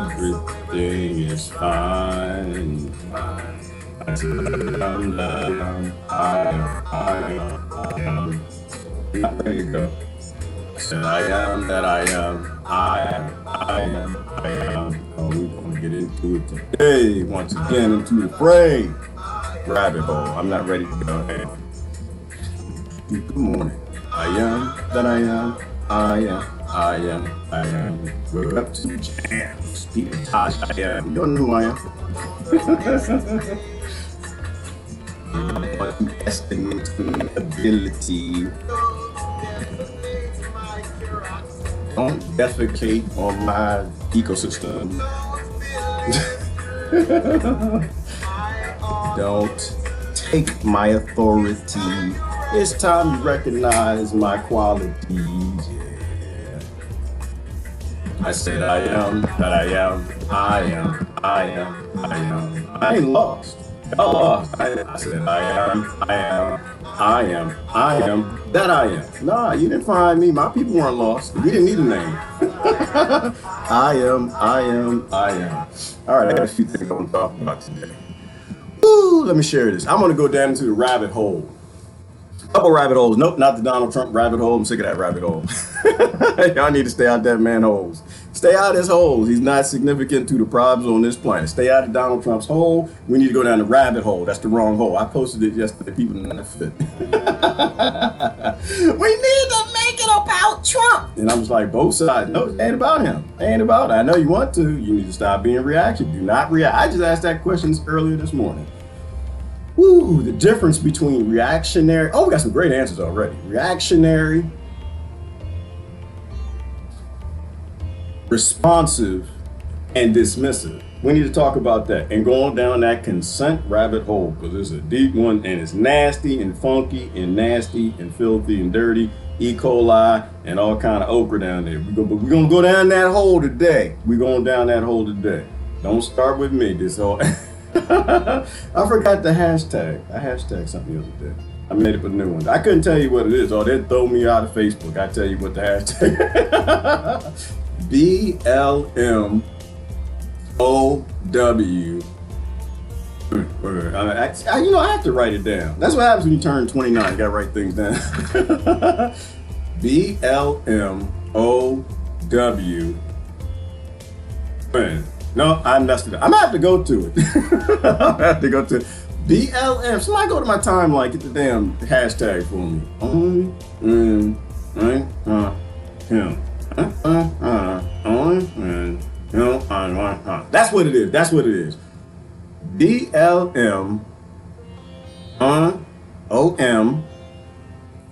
Everything is fine. I am that I am. There you go. I said I am that I am. I am. Oh, we're gonna get into it today. Once again, into the fray. Rabbit hole. I'm not ready to go ahead. Good morning. I am that I am. I am. We're up to jams. Peter Tosh, I am. You don't know who I am. Estimating ability. Don't defecate on my ecosystem. Don't take my authority. It's time to recognize my qualities. Yeah. I said I am that I am. I am. I ain't lost. Y'all lost. I said I am that I am. Nah, you didn't find me. My people weren't lost. We didn't need a name. I am. All right, I got a few things I want to talk about today. Woo, let me share this. I'm going to go down into the rabbit hole. Couple rabbit holes. Nope, not the Donald Trump rabbit hole. I'm sick of that rabbit hole. Y'all need to stay out that man holes. Stay out his holes. He's not significant to the problems on this planet. Stay out of Donald Trump's hole. We need to go down the rabbit hole. That's the wrong hole. I posted it yesterday. People didn't let it fit. We need to make it about Trump. And I was like, both sides. No, it ain't about him. It ain't about it. I know you want to. You need to stop being reactive. Do not react. I just asked that question earlier this morning. Woo, the difference between reactionary. Oh, we got some great answers already. Reactionary, responsive, and dismissive. We need to talk about that and go on down that consent rabbit hole because it's a deep one and it's nasty and funky and nasty and filthy and dirty. E. coli and all kind of okra down there. We're gonna go down that hole today. We're going down that hole today. Don't start with me. This whole. I forgot the hashtag. I hashtagged something the other day. I made up a new one. I couldn't tell you what it is, or they'd throw me out of Facebook. I tell you what the hashtag. BLMOW. I have to write it down. That's what happens when you turn 29. You gotta write things down. BLMOW. No, I messed it up. I'm gonna have to go to it. I'm gonna have to go to it. BLM. Somebody go to my timeline, get the damn hashtag for me. That's what it is. That's what it is. BLM OM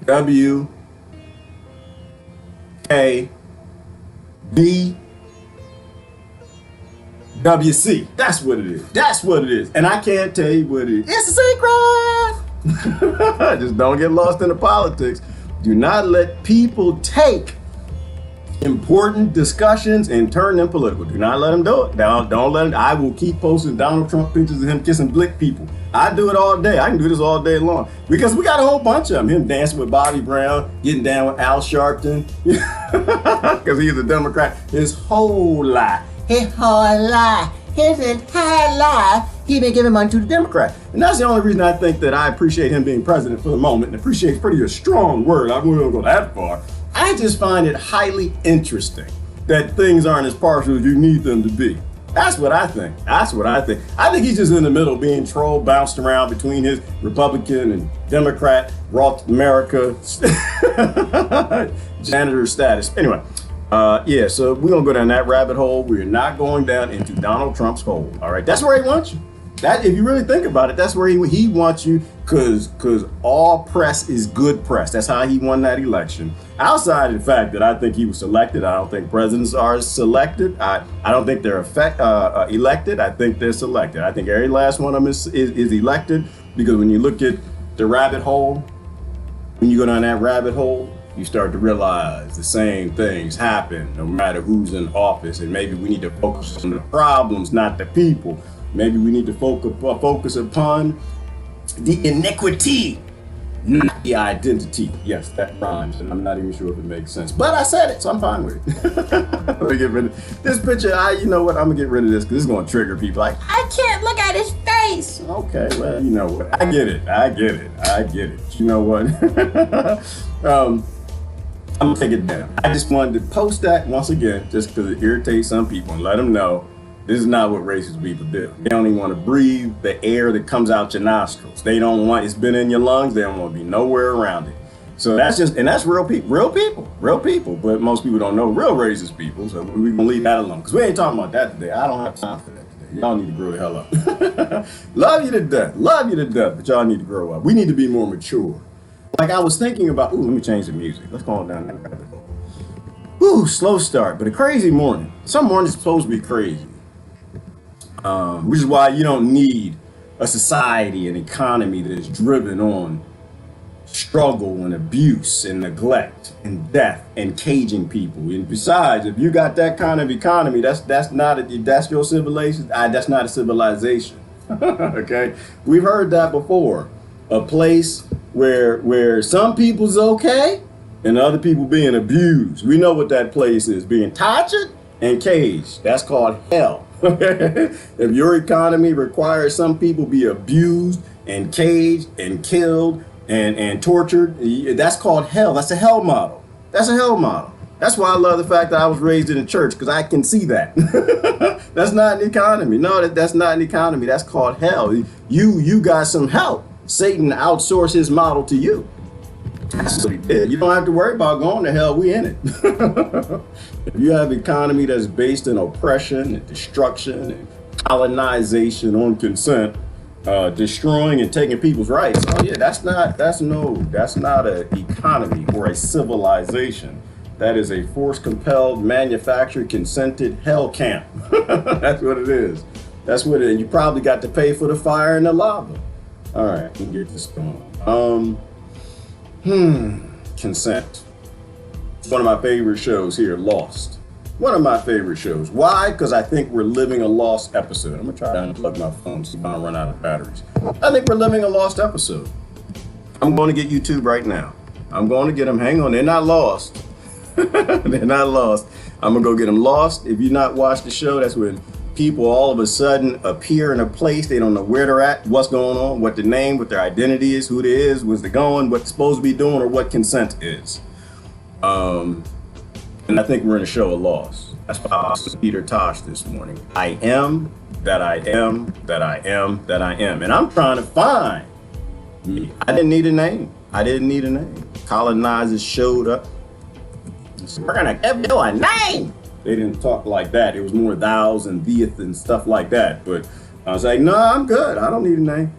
WKB WC. That's what it is. That's what it is. And I can't tell you what it is. It's a secret. Just don't get lost in the politics. Do not let people take important discussions and turn them political. Do not let them do it. Don't let them. I will keep posting Donald Trump pictures of him kissing blick people. I do it all day. I can do this all day long because we got a whole bunch of them. Him dancing with Bobby Brown, getting down with Al Sharpton because he's a Democrat. His whole life. His entire life, he been giving money to the Democrat. And that's the only reason I think that I appreciate him being president for the moment. And appreciate is pretty a strong word. I wouldn't go that far. I just find it highly interesting that things aren't as partial as you need them to be. That's what I think. I think he's just in the middle being trolled, bounced around between his Republican and Democrat, Roth America, janitor status. Anyway. So we're gonna go down that rabbit hole. We're not going down into Donald Trump's hole. All right, that's where he wants you. That, if you really think about it, that's where he wants you, cause all press is good press. That's how he won that election. Outside of the fact that I think he was selected, I don't think presidents are selected. I don't think they're elected. I think they're selected. I think every last one of them is elected because when you look at the rabbit hole, when you go down that rabbit hole, you start to realize the same things happen no matter who's in office. And maybe we need to focus on the problems, not the people. Maybe we need to focus upon the iniquity not the identity. Yes, that rhymes, and I'm not even sure if it makes sense. But I said it, so I'm fine with it. Let me get rid of this picture. You know what? I'm gonna get rid of this because it's gonna trigger people. Like, I can't look at his face. Okay, well, you know what? I get it. You know what? I'm gonna take it down. I just wanted to post that once again, just because it irritates some people, and let them know this is not what racist people do. They don't even want to breathe the air that comes out your nostrils. They don't want, it's been in your lungs. They don't want to be nowhere around it. So that's just, and that's real people. But most people don't know real racist people. So we're gonna leave that alone because we ain't talking about that today. I don't have time for that today. Y'all need to grow the hell up. Love you to death, but y'all need to grow up. We need to be more mature. Like I was thinking about, let me change the music. Let's go on down there. Slow start, but a crazy morning. Some mornings are supposed to be crazy. Which is why you don't need a society and economy that is driven on struggle and abuse and neglect and death and caging people. And besides, if you got that kind of economy, that's your civilization. That's not a civilization. Okay, we've heard that before. A place where some people's okay and other people being abused. We know what that place is, being tortured and caged. That's called hell. If your economy requires some people be abused and caged and killed and tortured, that's called hell. That's a hell model. That's why I love the fact that I was raised in a church, because I can see that. That's not an economy. No, that's not an economy. That's called hell. You got some help. Satan outsourced his model to you. That's what he did. You don't have to worry about going to hell. We in it. If you have an economy that's based in oppression and destruction and colonization on consent, destroying and taking people's rights, oh yeah, that's not an economy or a civilization. That is a force-compelled, manufactured, consented hell camp. That's what it is. That's what it is. You probably got to pay for the fire and the lava. All right, let me get this going. Consent. One of my favorite shows here, Lost. One of my favorite shows. Why? Because I think we're living a lost episode. I'm gonna try to unplug my phone so I don't run out of batteries. I think we're living a lost episode. I'm going to get YouTube right now. I'm going to get them. Hang on, they're not lost. They're not lost. I'm gonna go get them lost. If you not watched the show, that's when people all of a sudden appear in a place. They don't know where they're at, what's going on, what the name, what their identity is, who they is, where's they going, what they're supposed to be doing, or what consent is. And I think we're in a show of loss. That's why I was Peter Tosh this morning. I am that I am that I am that I am. And I'm trying to find me. I didn't need a name. Colonizers showed up. We're gonna give you a name. They didn't talk like that. It was more thous and theeth and stuff like that. But I was like, no, I'm good. I don't need a name.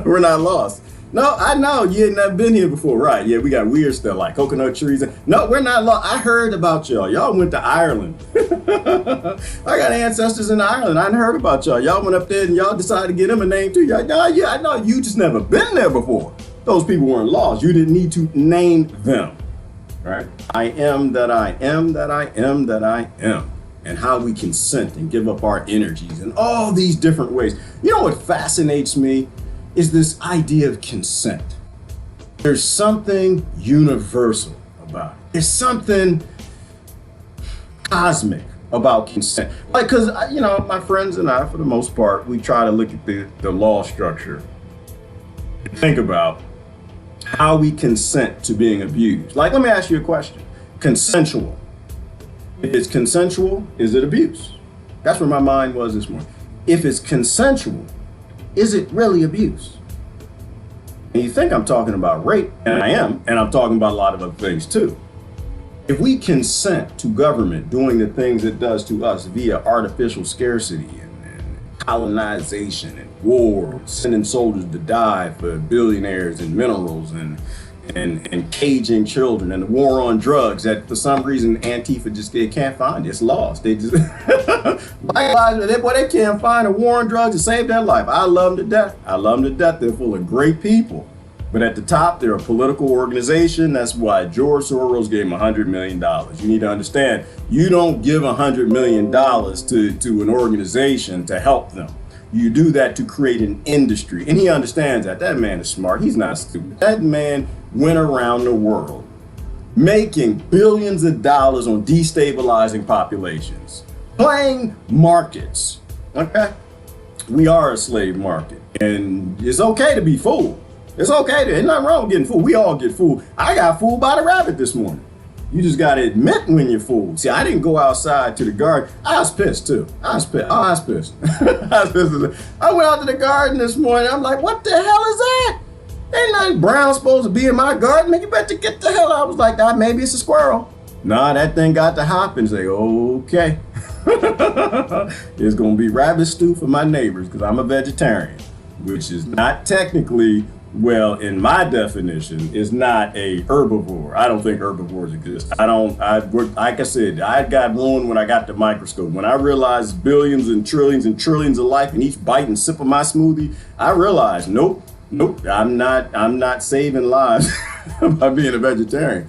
We're not lost. No, I know you ain't never been here before, right? Yeah, we got weird stuff like coconut trees. No, we're not lost. I heard about y'all. Y'all went to Ireland. I got ancestors in Ireland. I heard about y'all. Y'all went up there and y'all decided to get them a name too. Y'all, yeah, I know you just never been there before. Those people weren't lost. You didn't need to name them. Right? I am that I am that I am that I am. And how we consent and give up our energies in all these different ways. You know what fascinates me is this idea of consent. There's something universal about it. There's something cosmic about consent. Like, because, you know, my friends and I, for the most part, we try to look at the law structure and think about how we consent to being abused. Like, let me ask you a question. Consensual. If it's consensual, is it abuse? That's where my mind was this morning. If it's consensual, is it really abuse? And you think I'm talking about rape, and I am, and I'm talking about a lot of other things too. If we consent to government doing the things it does to us via artificial scarcity and colonization and war, sending soldiers to die for billionaires and minerals and caging children and the war on drugs that for some reason Antifa just they can't find. It's lost. They just black lives, they can't find a war on drugs to save their life. I love them to death. I love them to death. They're full of great people. But at the top, they're a political organization. That's why George Soros gave them $100 million. You need to understand, you don't give $100 million to an organization to help them. You do that to create an industry. And he understands that. That man is smart. He's not stupid. That man went around the world making billions of dollars on destabilizing populations, playing markets. Okay? We are a slave market. And it's okay to be fooled. It's okay. There's nothing wrong with getting fooled. We all get fooled. I got fooled by the rabbit this morning. You just got to admit when you're fooled. See, I didn't go outside to the garden. I was pissed too. I was pissed. I was pissed. I went out to the garden this morning. I'm like, what the hell is that? Ain't nothing brown supposed to be in my garden. Man, you better get the hell out. I was like, maybe it's a squirrel. Nah, that thing got to hop and say, okay. It's going to be rabbit stew for my neighbors because I'm a vegetarian, which is not technically, well, in my definition, is not a herbivore. I don't think herbivores exist. Like I said, I got ruined when I got the microscope. When I realized billions and trillions of life in each bite and sip of my smoothie, I realized, nope, I'm not saving lives by being a vegetarian.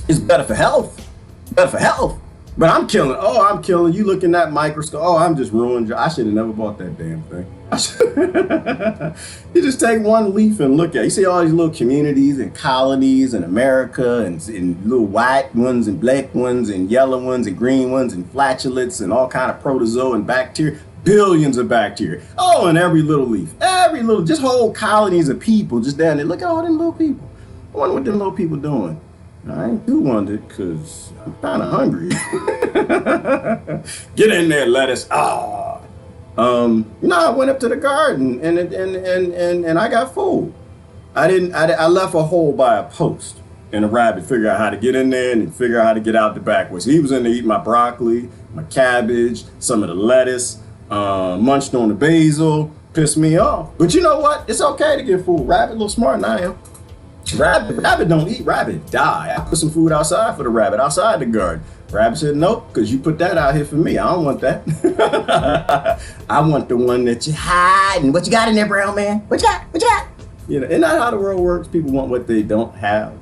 It's better for health. But I'm killing. You look in that microscope. Oh, I'm just ruined. I should have never bought that damn thing. You just take one leaf and look at it. You see all these little communities and colonies in America and little white ones and black ones and yellow ones and green ones and flatulates and all kind of protozoa and bacteria. Billions of bacteria. Oh, and every little leaf. Just whole colonies of people just down there. Look at all them little people. I wonder what them little people doing. I do wonder because I'm kind of hungry. Get in there, lettuce. I went up to the garden and I got fooled. I left a hole by a post, and the rabbit figured out how to get in there and figure out how to get out the back way. So he was in there eating my broccoli, my cabbage, some of the lettuce, munched on the basil, pissed me off. But you know what? It's okay to get fooled. Rabbit a little smarter than I am. Rabbit don't eat, rabbit die. I put some food outside for the rabbit, outside the garden. Rabbit said, nope, because you put that out here for me. I don't want that. I want the one that you hiding. What you got in there, brown man? What you got? You know, isn't that how the world works? People want what they don't have.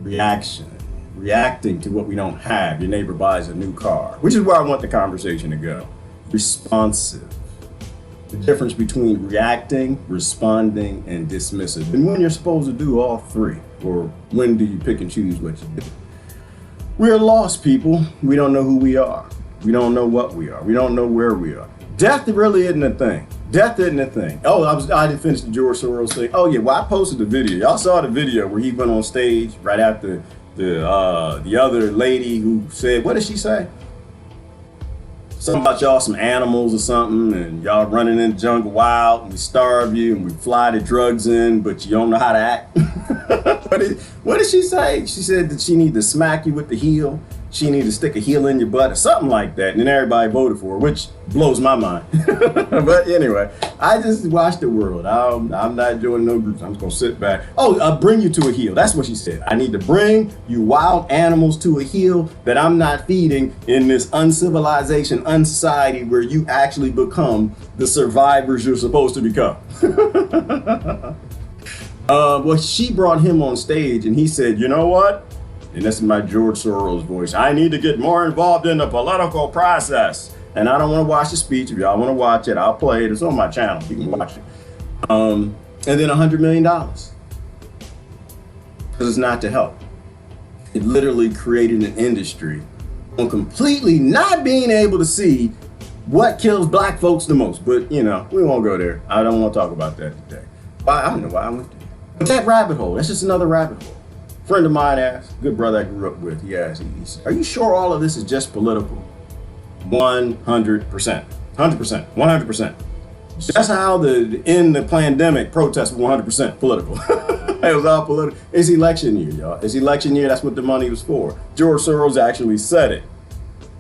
Reacting to what we don't have. Your neighbor buys a new car, which is where I want the conversation to go. Responsive. The difference between reacting, responding, and dismissive. And when you're supposed to do all three, or when do you pick and choose what you do? We're lost people. We don't know who we are. We don't know what we are. We don't know where we are. Death really isn't a thing. Oh, I didn't finish the George Soros thing. Oh yeah, well I posted the video. Y'all saw the video where he went on stage right after the other lady who said, what did she say? Something about y'all some animals or something, and y'all running in the jungle wild, and we starve you, and we fly the drugs in, but you don't know how to act. What did she say? She said that she need to smack you with the heel. She need to stick a heel in your butt or something like that. And then everybody voted for her, which blows my mind. But anyway, I just watched the world. I'm not doing no groups. I'm just going to sit back. Oh, I'll bring you to a heel. That's what she said. I need to bring you wild animals to a heel that I'm not feeding in this uncivilization, unsociety where you actually become the survivors you're supposed to become. Well, she brought him on stage and he said, you know what? And this is my George Soros voice. I need to get more involved in the political process. And I don't want to watch the speech. If y'all want to watch it, I'll play it. It's on my channel. You can watch it. And then $100 million. Because it's not to help. It literally created an industry on completely not being able to see what kills black folks the most. But, you know, we won't go there. I don't want to talk about that today. I don't know why I went there. But that rabbit hole, that's just another rabbit hole. Friend of mine asked, good brother I grew up with, he asked, he said, are you sure all of this is just political? 100%. 100%. 100%. That's how in the pandemic protests were 100% political. It was all political. It's election year, y'all. It's election year. That's what the money was for. George Soros actually said it.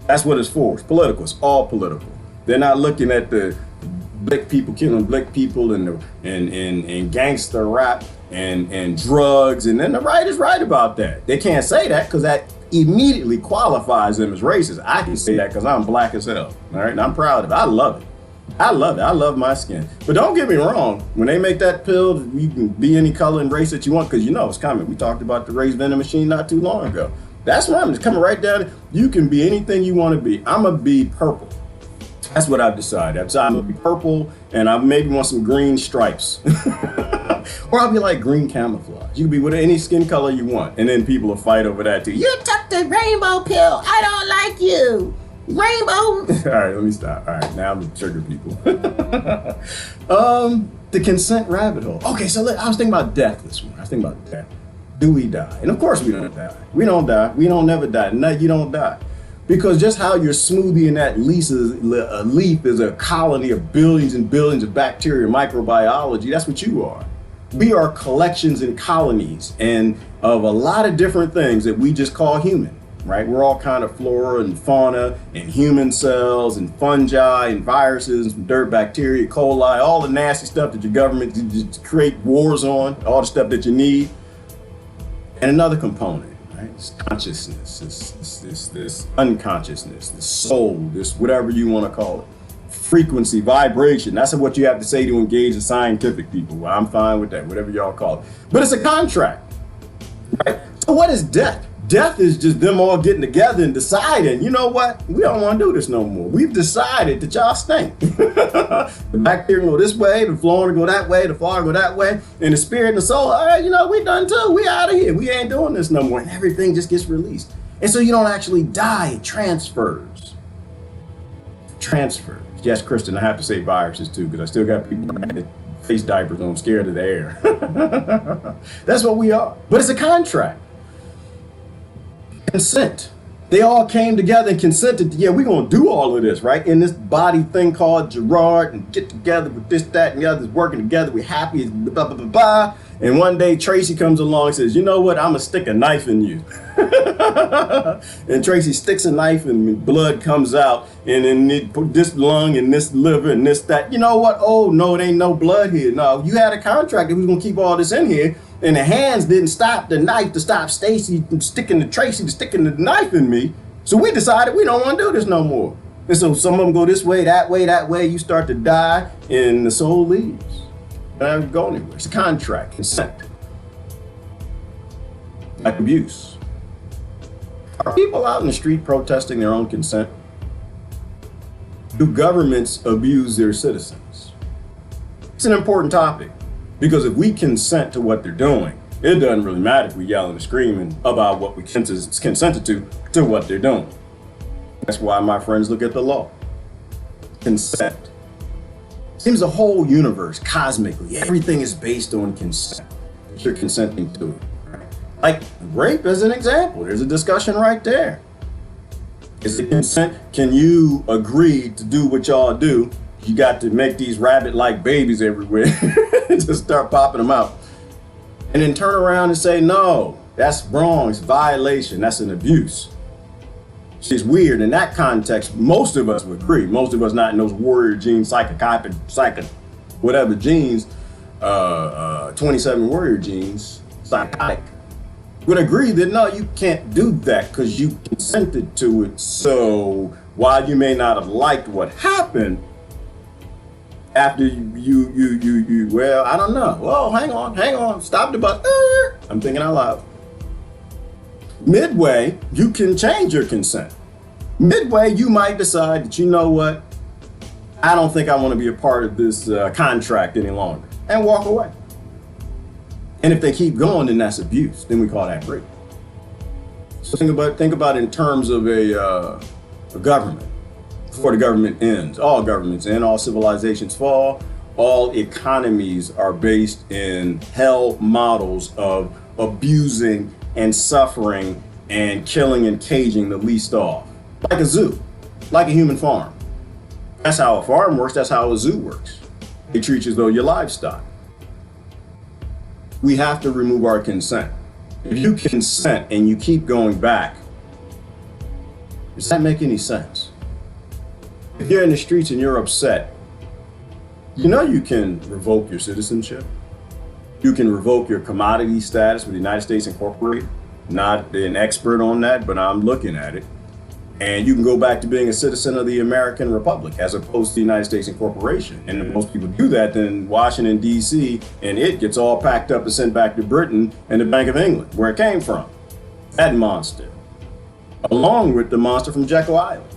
That's what it's for. It's political. It's all political. They're not looking at the black people killing black people and gangster rap and drugs, and then the right is right about that. They can't say that because that immediately qualifies them as racist. I can say that because I'm black as hell. All right, and I'm proud of it. I love it. I love my skin. But don't get me wrong, when they make that pill, you can be any color and race that you want because you know it's coming. We talked about the race vending machine not too long ago. That's what I'm just coming right down. You can be anything you want to be. I'm going to be purple. That's what I've decided. I'm gonna be purple, and I maybe want some green stripes, or I'll be like green camouflage. You can be with any skin color you want, and then people will fight over that too. You took the rainbow pill. I don't like you. Rainbow. All right, let me stop. All right, now I'm gonna trigger people. The consent rabbit hole. Okay, so I was thinking about death this morning. I was thinking about death. Do we die? And of course we don't die. We don't die. We don't never die. No, you don't die. Because just how you're smoothing that leaf is a colony of billions and billions of bacteria, microbiology. That's what you are. We are collections and colonies and of a lot of different things that we just call human, right? We're all kind of flora and fauna and human cells and fungi and viruses and dirt, bacteria, coli, all the nasty stuff that your government just create wars on, all the stuff that you need. And another component, right? It's consciousness, this unconsciousness, this soul, this whatever you want to call it. Frequency, vibration. That's what you have to say to engage the scientific people. Well, I'm fine with that, whatever y'all call it. But it's a contract, right? So what is death? Death is just them all getting together and deciding, you know what? We don't want to do this no more. We've decided that y'all stink. The bacteria go this way, the flora go that way, the flora go that way, and the spirit and the soul, all right, you know, we done too. We out of here. We ain't doing this no more. And everything just gets released. And so you don't actually die. It transfers. Transfers. Yes, Kristen, I have to say viruses too, because I still got people with face diapers on, scared of the air. That's what we are. But it's a contract. Consent. They all came together and consented. Yeah, we're going to do all of this, right? In this body thing called Gerard, and get together with this, that, and the others working together. We're happy, blah, blah, blah, blah. And one day Tracy comes along and says, you know what? I'm going to stick a knife in you. And Tracy sticks a knife and blood comes out. And then this lung and this liver and this, that. You know what? Oh, no, it ain't no blood here. No, you had a contract that we was going to keep all this in here. And the hands didn't stop the knife to stop Stacy from sticking to Tracy to sticking the knife in me. So we decided we don't want to do this no more. And so some of them go this way, that way, that way. You start to die and the soul leaves. And I don't go anywhere. It's a contract, consent. Like abuse. Are people out in the street protesting their own consent? Do governments abuse their citizens? It's an important topic. Because if we consent to what they're doing, it doesn't really matter if we yelling and screaming about what we consented to what they're doing. That's why my friends look at the law. Consent. Seems the whole universe, cosmically, everything is based on consent. You're consenting to it. Right? Like rape as an example, there's a discussion right there. Is it consent? Can you agree to do what y'all do? You got to make these rabbit-like babies everywhere and just start popping them out. And then turn around and say, no, that's wrong, it's violation, that's an abuse. It's weird. In that context, most of us would agree. Most of us not in those warrior genes, whatever genes, 27 warrior genes, psychotic, would agree that no, you can't do that because you consented to it. So while you may not have liked what happened, after you, well, I don't know. Whoa, hang on, stop the bus. I'm thinking out loud. Midway, you can change your consent. Midway, you might decide that, you know what, I don't think I want to be a part of this contract any longer, and walk away. And if they keep going, then that's abuse. Then we call that rape. So think about it in terms of a government. Before the government ends, all governments end, all civilizations fall, all economies are based in hell models of abusing and suffering and killing and caging the least off. Like a zoo, like a human farm. That's how a farm works, that's how a zoo works. They treat you as though you're livestock. We have to remove our consent. If you consent and you keep going back, does that make any sense? If you're in the streets and you're upset, you know you can revoke your citizenship. You can revoke your commodity status with the United States Incorporated. Not an expert on that, but I'm looking at it. And you can go back to being a citizen of the American Republic as opposed to the United States Incorporation. And if most people do that, then Washington, D.C., and it gets all packed up and sent back to Britain and the Bank of England, where it came from. That monster. Along with the monster from Jekyll Island.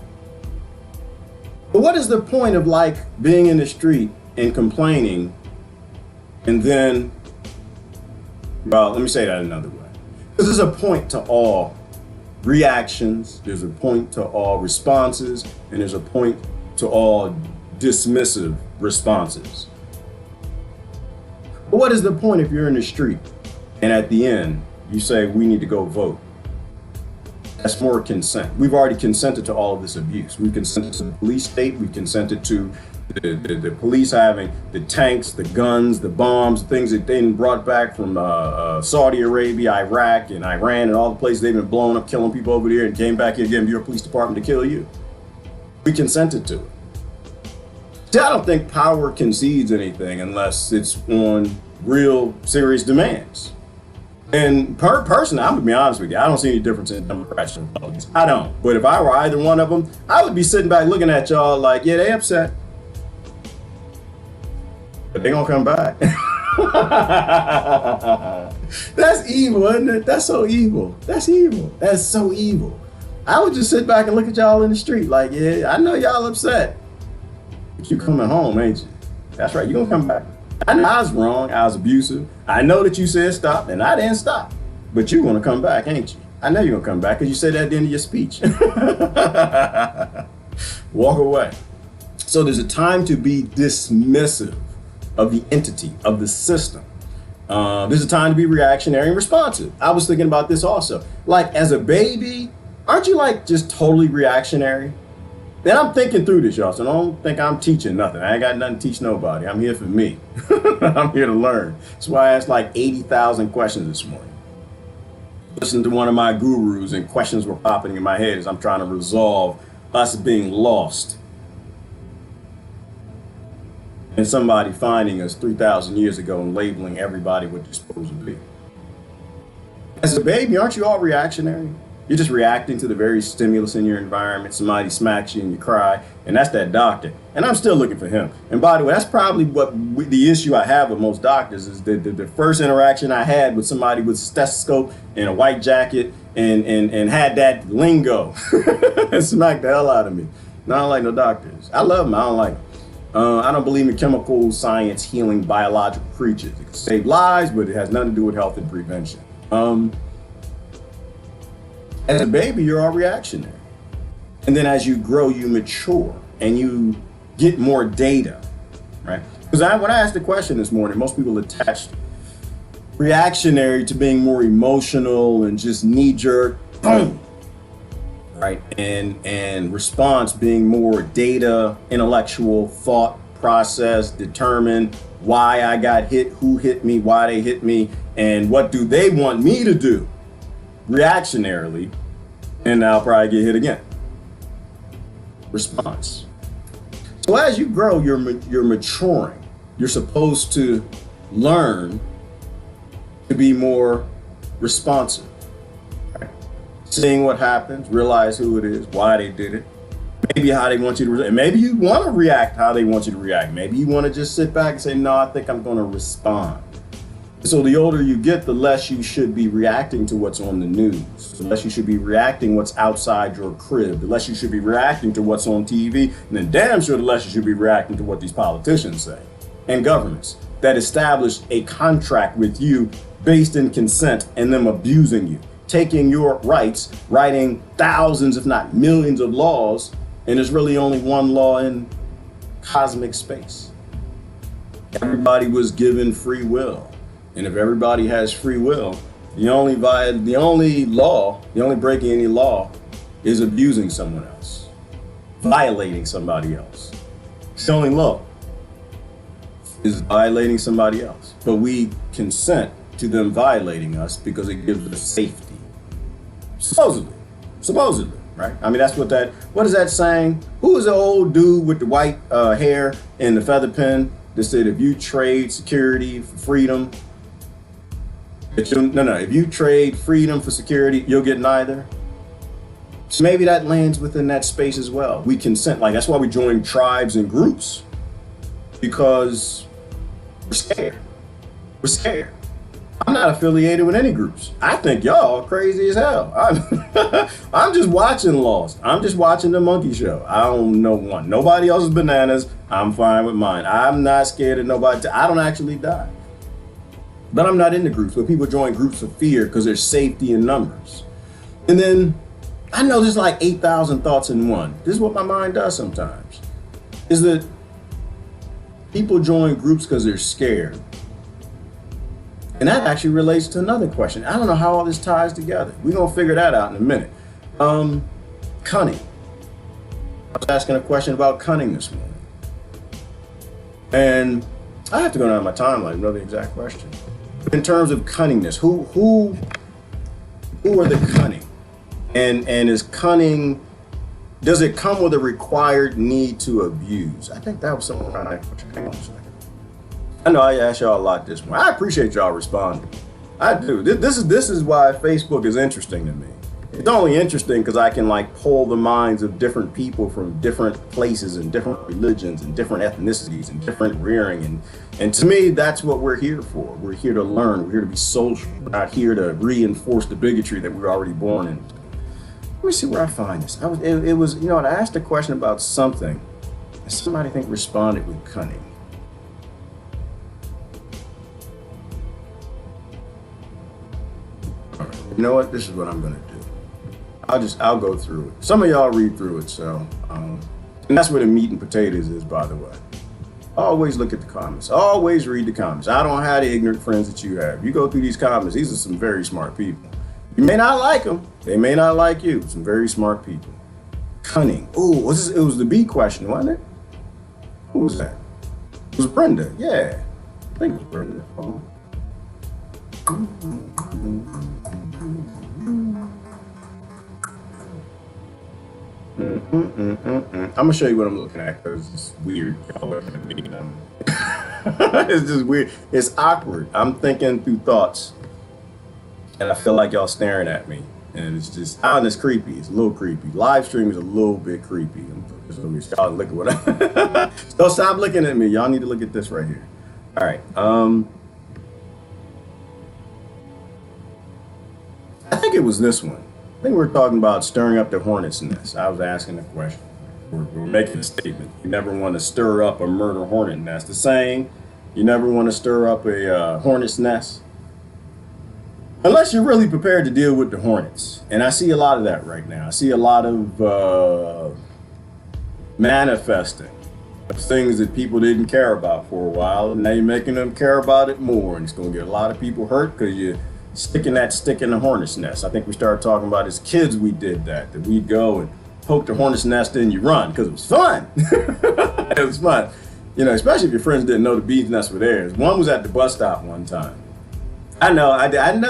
But what is the point of like being in the street and complaining and then, well, let me say that another way. Because there's a point to all reactions, there's a point to all responses, and there's a point to all dismissive responses. But what is the point if you're in the street and at the end you say we need to go vote? That's more consent. We've already consented to all of this abuse. We've consented to the police state. We've consented to the police having the tanks, the guns, the bombs, the things that they brought back from Saudi Arabia, Iraq, and Iran, and all the places they've been blowing up, killing people over there, and came back here again to your police department to kill you. We consented to it. See, I don't think power concedes anything unless it's on real serious demands. And personally, I'm gonna be honest with you, I don't see any difference in Democrats and Republicans. I don't. But if I were either one of them, I would be sitting back looking at y'all like, yeah, they upset. But they gonna come back. That's evil, isn't it? That's so evil. That's evil. That's so evil. I would just sit back and look at y'all in the street like, yeah, I know y'all upset. But you coming home, ain't you? That's right, you gonna come back. I know I was wrong, I was abusive. I know that you said stop, and I didn't stop. But you want to come back, ain't you? I know you're going to come back because you said that at the end of your speech. Walk away. So there's a time to be dismissive of the entity, of the system. There's a time to be reactionary and responsive. I was thinking about this also. Like as a baby, aren't you like just totally reactionary? And I'm thinking through this, y'all, so don't think I'm teaching nothing. I ain't got nothing to teach nobody. I'm here for me. I'm here to learn. That's why I asked like 80,000 questions this morning. Listening to one of my gurus and questions were popping in my head as I'm trying to resolve us being lost. And somebody finding us 3,000 years ago and labeling everybody what they're supposed to be. As a baby, aren't you all reactionary? You're just reacting to the very stimulus in your environment. Somebody smacks you and you cry, and that's that doctor. And I'm still looking for him. And by the way, that's probably the issue I have with most doctors is the first interaction I had with somebody with a stethoscope and a white jacket and had that lingo and smacked the hell out of me. No, I don't like no doctors. I love them. I don't like them. I don't believe in chemical science healing biological creatures. It can save lives, but it has nothing to do with health and prevention. As a baby, you're all reactionary. And then as you grow, you mature and you get more data, right? Because when I asked the question this morning, most people attached reactionary to being more emotional and just knee-jerk, boom, right? And response being more data, intellectual, thought process, determine why I got hit, who hit me, why they hit me, and what do they want me to do? Reactionarily, and I'll probably get hit again. Response. So as you grow, you're maturing. You're supposed to learn to be more responsive. Right? Seeing what happens, realize who it is, why they did it, maybe how they want you to react. Maybe you want to react how they want you to react. Maybe you want to just sit back and say, no, I think I'm going to respond. So the older you get, the less you should be reacting to what's on the news, the less you should be reacting what's outside your crib, the less you should be reacting to what's on TV, and then damn sure the less you should be reacting to what these politicians say and governments that establish a contract with you based in consent and them abusing you, taking your rights, writing thousands, if not millions of laws, and there's really only one law in cosmic space. Everybody was given free will. And if everybody has free will, the only breaking any law is abusing someone else, violating somebody else. It's the only law is violating somebody else. But we consent to them violating us because it gives us safety. Supposedly, right? I mean, that's what is that saying? Who was the old dude with the white hair and the feather pen that said, if you trade security for freedom, if you trade freedom for security, you'll get neither. So maybe that lands within that space as well. We consent, like that's why we join tribes and groups, because we're scared. We're scared. I'm not affiliated with any groups. I think y'all crazy as hell. I'm just watching Lost. I'm just watching the Monkey Show. I don't know one. Nobody else is bananas. I'm fine with mine. I'm not scared of nobody. I don't actually die. But I'm not in the groups where people join groups of fear because there's safety in numbers. And then I know there's like 8,000 thoughts in one. This is what my mind does sometimes. Is that people join groups because they're scared. And that actually relates to another question. I don't know how all this ties together. We're going to figure that out in a minute. Cunning. I was asking a question about cunning this morning. And I have to go down my timeline to know the exact question. In terms of cunningness, who are the cunning? And is cunning, does it come with a required need to abuse? I think that was something around that question. Hang on a second. I know I asked y'all a lot this morning. I appreciate y'all responding. I do. This is why Facebook is interesting to me. It's only interesting because I can like pull the minds of different people from different places and different religions and different ethnicities and different rearing. And to me, that's what we're here for. We're here to learn. We're here to be social. We're not here to reinforce the bigotry that we're already born in. Let me see where I find this. It was, you know, I asked a question about something and somebody I think responded with cunning. All right. You know what? This is what I'm going to do. I'll go through it. Some of y'all read through it, so, and that's where the meat and potatoes is, by the way. Always look at the comments. Always read the comments. I don't have the ignorant friends that you have. You go through these comments, these are some very smart people. You may not like them. They may not like you. Some very smart people. Cunning. Ooh, it was the B question, wasn't it? Who was that? It was Brenda. Yeah. I think it was Brenda. Oh. I'm gonna show you what I'm looking at because it's weird. It's just weird. It's awkward. I'm thinking through thoughts, and I feel like y'all staring at me, and it's just it's creepy. It's a little creepy. Live stream is a little bit creepy. Y'all look at what Don't stop looking at me. Y'all need to look at this right here. All right. I think it was this one. I think we were talking about stirring up the hornet's nest. I was asking a question. We're making a statement. You never want to stir up a murder hornet nest. The saying, you never want to stir up a hornet's nest. Unless you're really prepared to deal with the hornets. And I see a lot of that right now. I see a lot of manifesting of things that people didn't care about for a while. And now you're making them care about it more. And it's going to get a lot of people hurt because you're sticking that stick in the hornet's nest. I think we started talking about as kids we did that we'd go and poke the hornet's nest in, you run because it was fun. It was fun. You know, especially if your friends didn't know the bee's nest were theirs. One was at the bus stop one time. I know,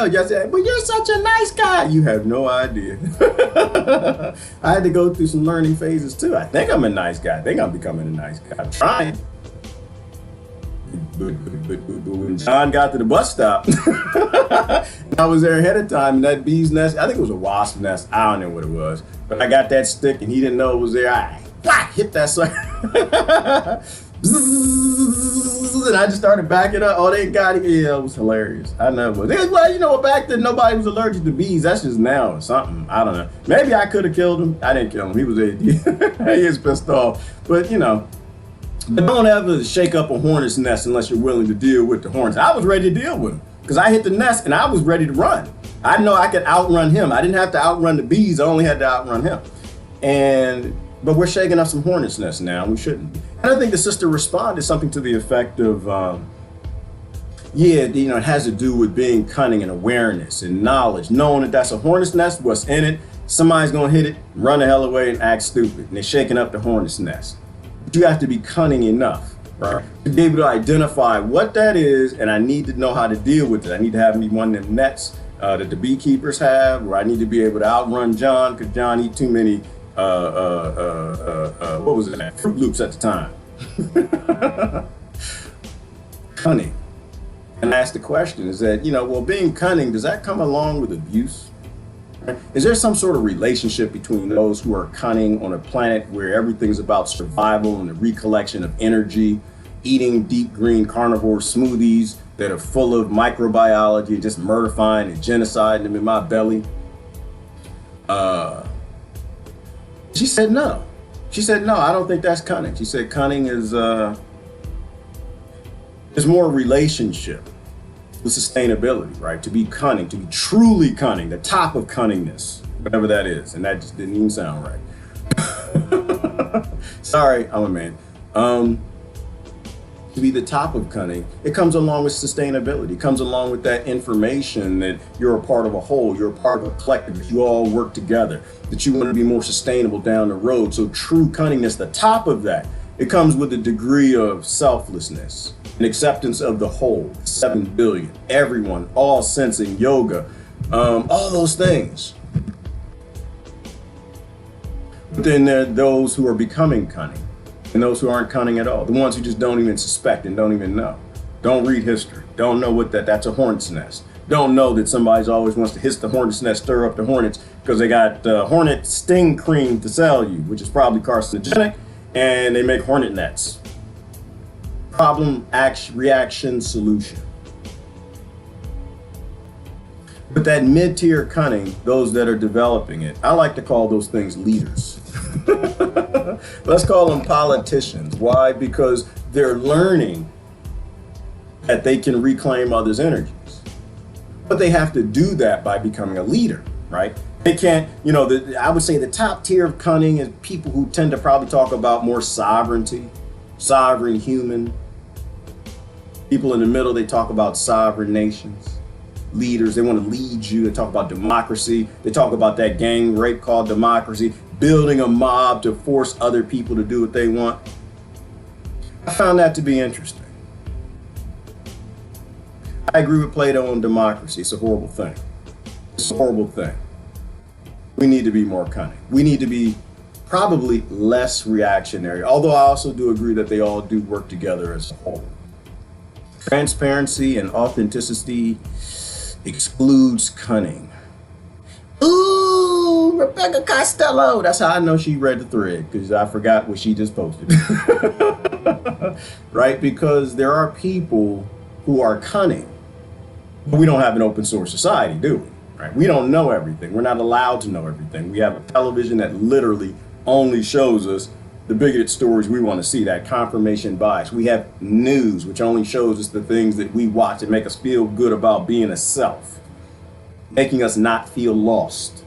y'all said, but you're such a nice guy. You have no idea. I had to go through some learning phases too. I think I'm a nice guy. I think I'm becoming a nice guy. I'm trying. But when John got to the bus stop, I was there ahead of time, and that bee's nest, I think it was a wasp nest, I don't know what it was, but I got that stick and he didn't know it was there. I hit that sucker. And I just started backing up. Oh, they got it. Yeah, it was hilarious. I know. Well, you know, back then nobody was allergic to bees. That's just now or something. I don't know. Maybe I could have killed him. I didn't kill him. He was he is pissed off. But you know, but don't ever shake up a hornet's nest unless you're willing to deal with the hornets. I was ready to deal with them because I hit the nest and I was ready to run. I know I could outrun him. I didn't have to outrun the bees. I only had to outrun him. But we're shaking up some hornet's nests now. We shouldn't. And I think the sister responded something to the effect of, it has to do with being cunning and awareness and knowledge, knowing that that's a hornet's nest, what's in it. Somebody's gonna hit it, run the hell away and act stupid. And they're shaking up the hornet's nest. But you have to be cunning enough, right, to be able to identify what that is, and I need to know how to deal with it. I need to have me one of them nets that the beekeepers have, where I need to be able to outrun John, because John eat too many what was it? Fruit Loops at the time. Cunning. And I asked the question, is that, being cunning, does that come along with abuse? Is there some sort of relationship between those who are cunning on a planet where everything's about survival and the recollection of energy, eating deep green carnivore smoothies, that are full of microbiology, just murderifying and genociding them in my belly. She said no. She said no, I don't think that's cunning. She said cunning is more relationship with sustainability, right? To be cunning, to be truly cunning, the top of cunningness, whatever that is. And that just didn't even sound right. Sorry, I'm a man. To be the top of cunning, it comes along with sustainability. It comes along with that information that you're a part of a whole, you're a part of a collective, that you all work together, that you want to be more sustainable down the road. So true cunningness, the top of that, it comes with a degree of selflessness, an acceptance of the whole, 7 billion, everyone, all sensing, yoga, all those things. But then there are those who are becoming cunning and those who aren't cunning at all. The ones who just don't even suspect and don't even know. Don't read history. Don't know what that's a hornet's nest. Don't know that somebody's always wants to hit the hornet's nest, stir up the hornets because they got hornet sting cream to sell you, which is probably carcinogenic, and they make hornet nets. Problem, action, reaction, solution. But that mid-tier cunning, those that are developing it, I like to call those things leaders. Let's call them politicians. Why? Because they're learning that they can reclaim others' energies. But they have to do that by becoming a leader, right? They can't, I would say the top tier of cunning is people who tend to probably talk about more sovereignty, sovereign human. People in the middle, they talk about sovereign nations. Leaders, they want to lead you. They talk about democracy. They talk about that gang rape called democracy, building a mob to force other people to do what they want. I found that to be interesting. I agree with Plato on democracy. It's a horrible thing. It's a horrible thing. We need to be more cunning. We need to be probably less reactionary, although I also do agree that they all do work together as a whole. Transparency and authenticity excludes cunning. Ooh, Rebecca Costello. That's how I know she read the thread, because I forgot what she just posted. Right? Because there are people who are cunning, but we don't have an open source society, do we? Right? We don't know everything. We're not allowed to know everything. We have a television that literally only shows us the bigoted stories we want to see, that confirmation bias. We have news, which only shows us the things that we watch and make us feel good about being a self, making us not feel lost.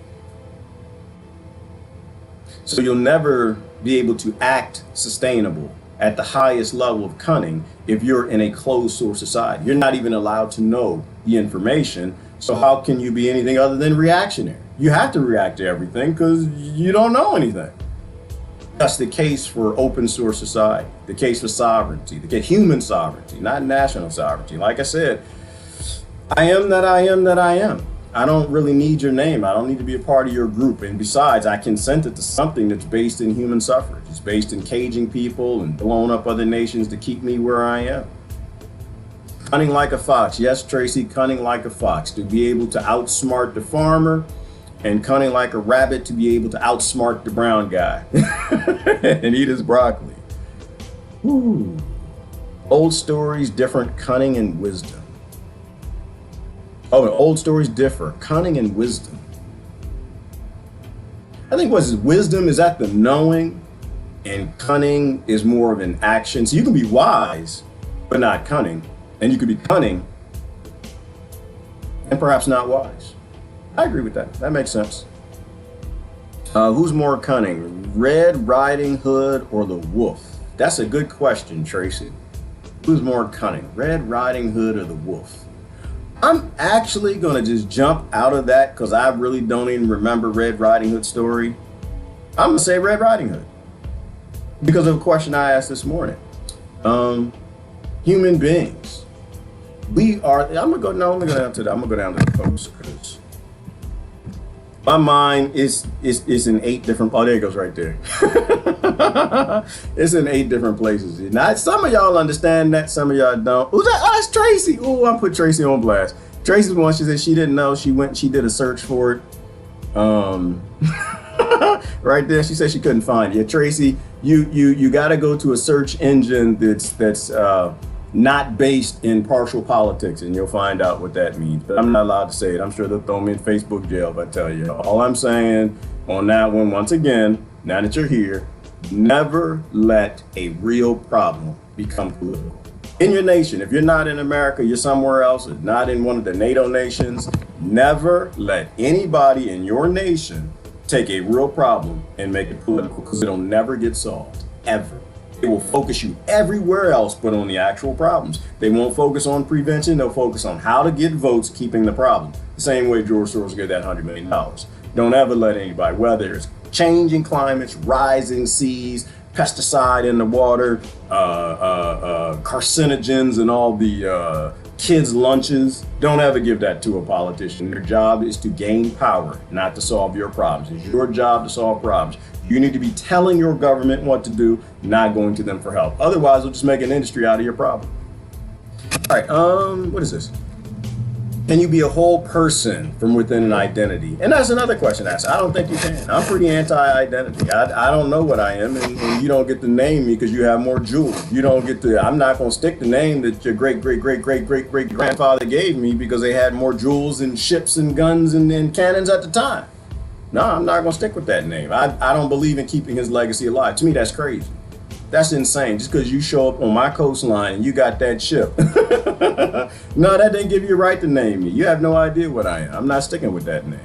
So you'll never be able to act sustainable at the highest level of cunning if you're in a closed source society. You're not even allowed to know the information. So how can you be anything other than reactionary? You have to react to everything because you don't know anything. That's the case for open source society, the case for sovereignty, the case human sovereignty, not national sovereignty. Like I said, I am that I am that I am. I don't really need your name. I don't need to be a part of your group. And besides, I consented to something that's based in human suffrage. It's based in caging people and blowing up other nations to keep me where I am. Cunning like a fox. Yes, Tracy, cunning like a fox. To be able to outsmart the farmer, and cunning like a rabbit to be able to outsmart the brown guy and eat his broccoli. Ooh. Old stories, different cunning and wisdom. Oh, and old stories differ, cunning and wisdom. I think what's wisdom is at the knowing, and cunning is more of an action. So you can be wise, but not cunning. And you could be cunning and perhaps not wise. I agree with that. That makes sense. Who's more cunning, Red Riding Hood or the wolf? That's a good question, Tracy. Who's more cunning, Red Riding Hood or the wolf? I'm actually gonna just jump out of that because I really don't even remember Red Riding Hood's story. I'm gonna say Red Riding Hood because of a question I asked this morning. Human beings, we are. I'm gonna go down to the post because my mind is in 8 different. Oh, there it goes right there. It's in 8 different places. Now, some of y'all understand that, some of y'all don't. Who's that? Oh, it's Tracy. Oh, I put Tracy on blast. Tracy's one. She said she didn't know. She did a search for it. Right there. She said she couldn't find it. Yeah, Tracy, you got to go to a search engine that's not based in partial politics, and you'll find out what that means. But I'm not allowed to say it. I'm sure they'll throw me in Facebook jail if I tell you. All I'm saying on that one, once again, now that you're here, never let a real problem become political. In your nation, if you're not in America, you're somewhere else, or not in one of the NATO nations, never let anybody in your nation take a real problem and make it political, because it'll never get solved, ever. It will focus you everywhere else but on the actual problems. They won't focus on prevention, they'll focus on how to get votes keeping the problem. The same way George Soros got that $100 million. Don't ever let anybody, whether it's changing climates, rising seas, pesticide in the water, carcinogens and all the kids' lunches, don't ever give that to a politician. Their job is to gain power, not to solve your problems. It's your job to solve problems. You need to be telling your government what to do, not going to them for help. Otherwise, they'll just make an industry out of your problem. All right, what is this? Can you be a whole person from within an identity? And that's another question asked. I don't think you can. I'm pretty anti-identity. I don't know what I am, and you don't get to name me because you have more jewels. You don't get to, I'm not going to stick the name that your great-great-great-great-great-grandfather gave me because they had more jewels and ships and guns and cannons at the time. No, I'm not going to stick with that name. I don't believe in keeping his legacy alive. To me, that's crazy. That's insane. Just because you show up on my coastline and you got that ship. No, that didn't give you a right to name me. You have no idea what I am. I'm not sticking with that name.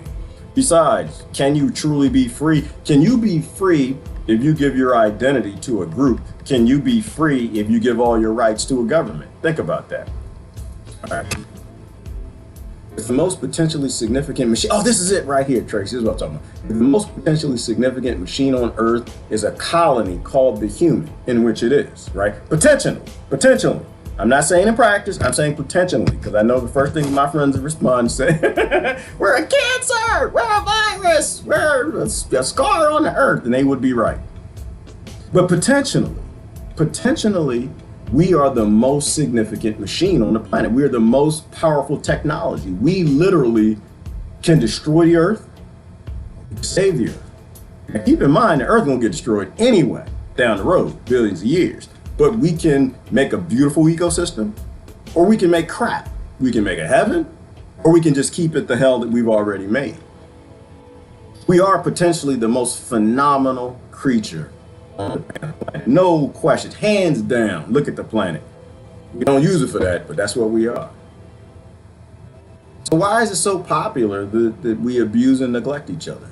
Besides, can you truly be free? Can you be free if you give your identity to a group? Can you be free if you give all your rights to a government? Think about that. All right. It's the most potentially significant machine. Oh, this is it right here, Tracy. This is what I'm talking about. The most potentially significant machine on Earth is a colony called the human, in which it is, right? Potentially. I'm not saying in practice, I'm saying potentially, because I know the first thing my friends respond and say, we're a cancer, we're a virus, we're a scar on the earth, and they would be right. But potentially, we are the most significant machine on the planet. We are the most powerful technology. We literally can destroy the earth, save the earth. Now, keep in mind, the earth won't get destroyed anyway down the road, billions of years. But we can make a beautiful ecosystem, or we can make crap. We can make a heaven, or we can just keep it the hell that we've already made. We are potentially the most phenomenal creature on the planet. No question, hands down. Look at the planet. We don't use it for that, but that's what we are. So why is it so popular that we abuse and neglect each other?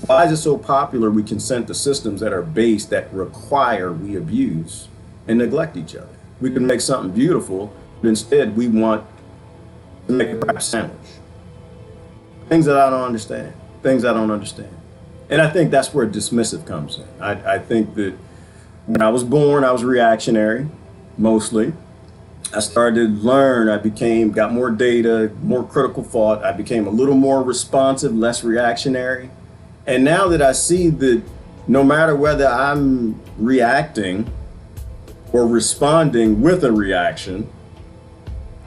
Why is it so popular we consent to systems that are based, that require we abuse and neglect each other? We can make something beautiful, but instead we want to make a crap sandwich. Things that I don't understand. And I think that's where dismissive comes in. I think that when I was born, I was reactionary, mostly. I started to learn, got more data, more critical thought. I became a little more responsive, less reactionary. And now that I see that no matter whether I'm reacting or responding with a reaction,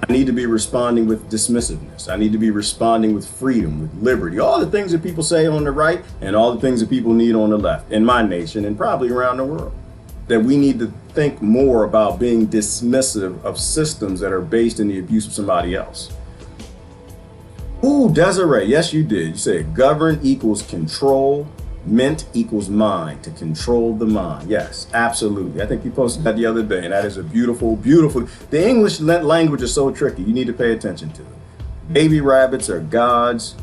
I need to be responding with dismissiveness. I need to be responding with freedom, with liberty, all the things that people say on the right and all the things that people need on the left in my nation and probably around the world. That we need to think more about being dismissive of systems that are based in the abuse of somebody else. Ooh, Desiree, yes, you did. You said govern equals control, ment equals mind, to control the mind. Yes, absolutely. I think you posted that the other day, and that is a beautiful, beautiful. The English language is so tricky. You need to pay attention to it. Baby rabbits are God's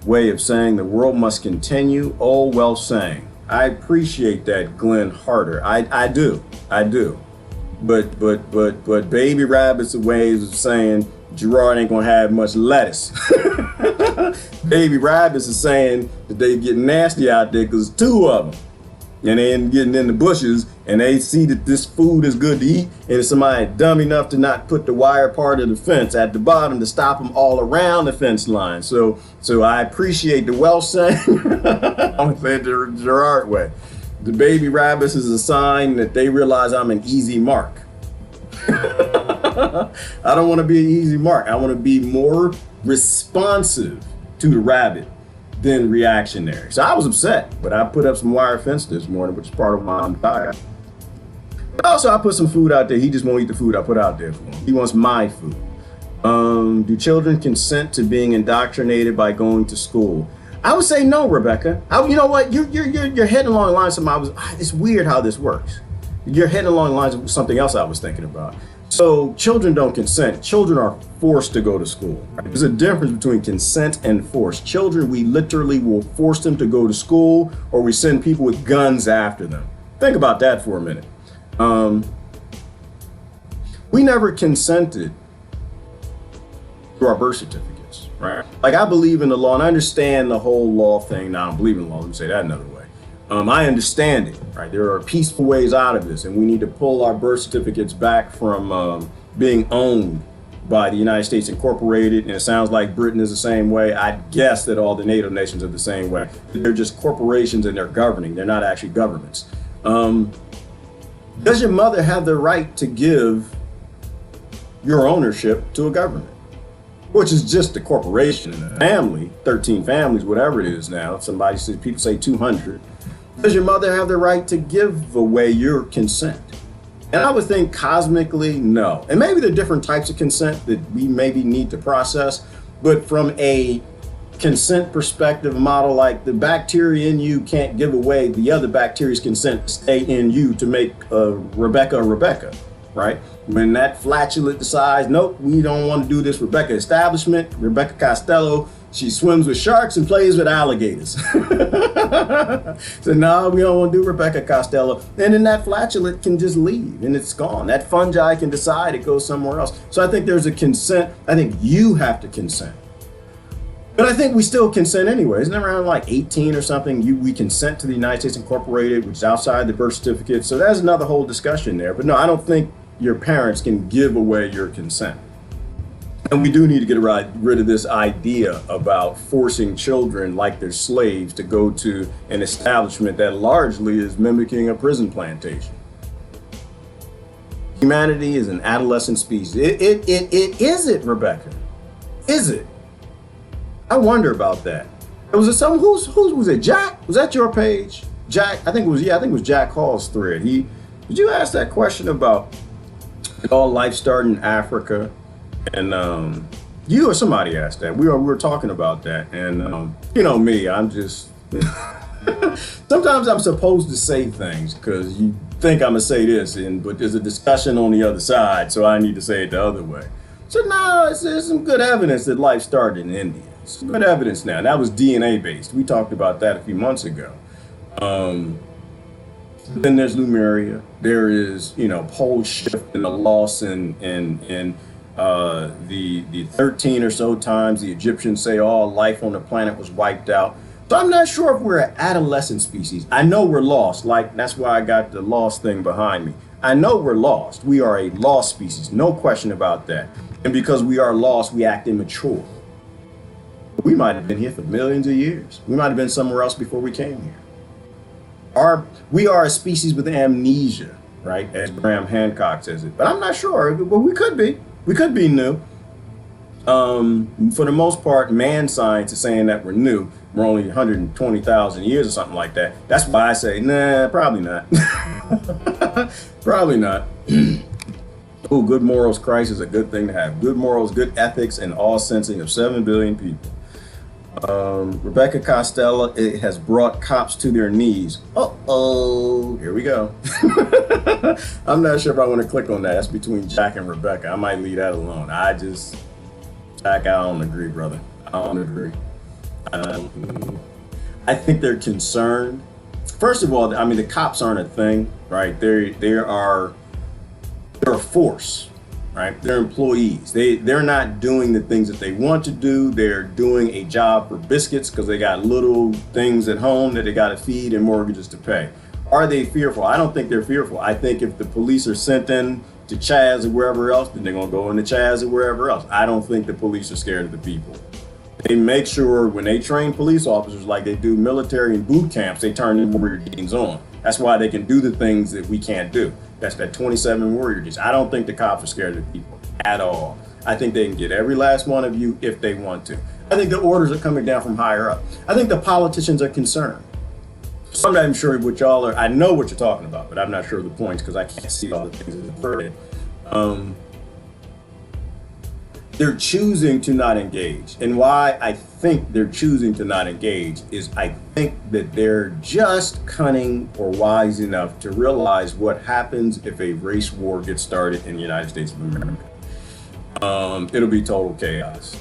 way of saying the world must continue. Oh, well saying. I appreciate that, Glenn Harder. I do. But baby rabbits are ways of saying Gerard ain't gonna have much lettuce. Baby rabbits is saying that they get nasty out there because two of them. And they ain't getting in the bushes and they see that this food is good to eat, and somebody dumb enough to not put the wire part of the fence at the bottom to stop them all around the fence line. So I appreciate the well saying. I'm gonna say it the Gerard way. The baby rabbits is a sign that they realize I'm an easy mark. I don't want to be an easy mark. I want to be more responsive to the rabbit than reactionary. So I was upset, but I put up some wire fence this morning, which is part of why I'm tired. Also, I put some food out there. He just won't eat the food I put out there for him. He wants my food. Do children consent to being indoctrinated by going to school? I would say no, Rebecca. You know what? You're heading along the lines of it's weird how this works. You're heading along the lines of something else I was thinking about. So children don't consent. Children are forced to go to school. Right? There's a difference between consent and force. Children, we literally will force them to go to school, or we send people with guns after them. Think about that for a minute. We never consented to our birth certificates, right? Like, I believe in the law, and I understand the whole law thing. Now, I don't believe in the law. Let me say that another way. I understand it, right? There are peaceful ways out of this, and we need to pull our birth certificates back from being owned by the United States Incorporated. And it sounds like Britain is the same way. I guess that all the NATO nations are the same way. They're just corporations and they're governing. They're not actually governments. Does your mother have the right to give your ownership to a government, which is just a corporation and a family, 13 families, whatever it is now? Somebody says, people say 200. Does your mother have the right to give away your consent? And I would think cosmically, no. And maybe there are different types of consent that we maybe need to process, but from a consent perspective model, like the bacteria in you can't give away the other bacteria's consent to stay in you to make Rebecca, right? When that flatulent decides, nope, we don't want to do this Rebecca establishment, Rebecca Costello, she swims with sharks and plays with alligators. So no, we don't want to do Rebecca Costello. And then that flatulent can just leave and it's gone. That fungi can decide it goes somewhere else. So I think there's a consent. I think you have to consent. But I think we still consent anyway. Isn't it around like 18 or something? We consent to the United States Incorporated, which is outside the birth certificate. So there's another whole discussion there. But no, I don't think your parents can give away your consent. And we do need to get rid of this idea about forcing children like they're slaves to go to an establishment that largely is mimicking a prison plantation. Humanity is an adolescent species. Is it, Rebecca? Is it? I wonder about that. Was it someone who was it? Jack? Was that your page? Jack? I think it was Jack Hall's thread. Did you ask that question about all life starting in Africa? And you or somebody asked that. We were talking about that. And you know me, I'm just sometimes I'm supposed to say things because you think I'm gonna say this, but there's a discussion on the other side, so I need to say it the other way. So no, there's some good evidence that life started in India. Some good evidence now. That was DNA based. We talked about that a few months ago. Then there's Lemuria. There is, pole shift and the loss in the 13 or so times the Egyptians say all life on the planet was wiped out. So I'm not sure if we're an adolescent species. I know we're lost. Like, that's why I got the lost thing behind me. I know we're lost. We are a lost species. No question about that. And because we are lost, we act immature. We might have been here for millions of years. We might have been somewhere else before we came here. We are a species with amnesia, right? As Graham Hancock says it. But I'm not sure. Well, we could be. We could be new. For the most part, man science is saying that we're new. We're only 120,000 years or something like that. That's why I say, nah, probably not. Probably not. Oh, good morals, Christ, is a good thing to have. Good morals, good ethics, and all sensing of 7 billion people. Rebecca Costello has brought cops to their knees. Uh-oh, here we go. I'm not sure if I want to click on that. That's between Jack and Rebecca. I might leave that alone. Jack, I don't agree, brother. I don't agree. I think they're concerned. First of all, I mean, the cops aren't a thing, right? They're a force, right? They're employees. They're not doing the things that they want to do. They're doing a job for biscuits because they got little things at home that they got to feed and mortgages to pay. Are they fearful? I don't think they're fearful. I think if the police are sent in to Chaz or wherever else, then they're going to go into Chaz or wherever else. I don't think the police are scared of the people. They make sure when they train police officers like they do military and boot camps, they turn the warrior genes on. That's why they can do the things that we can't do. That's that 27 warrior genes. I don't think the cops are scared of the people at all. I think they can get every last one of you if they want to. I think the orders are coming down from higher up. I think the politicians are concerned. So I'm not even sure what y'all are. I know what you're talking about, but I'm not sure of the points because I can't see all the things that I've heard. They're choosing to not engage. And why I think they're choosing to not engage is I think that they're just cunning or wise enough to realize what happens if a race war gets started in the United States of America. It'll be total chaos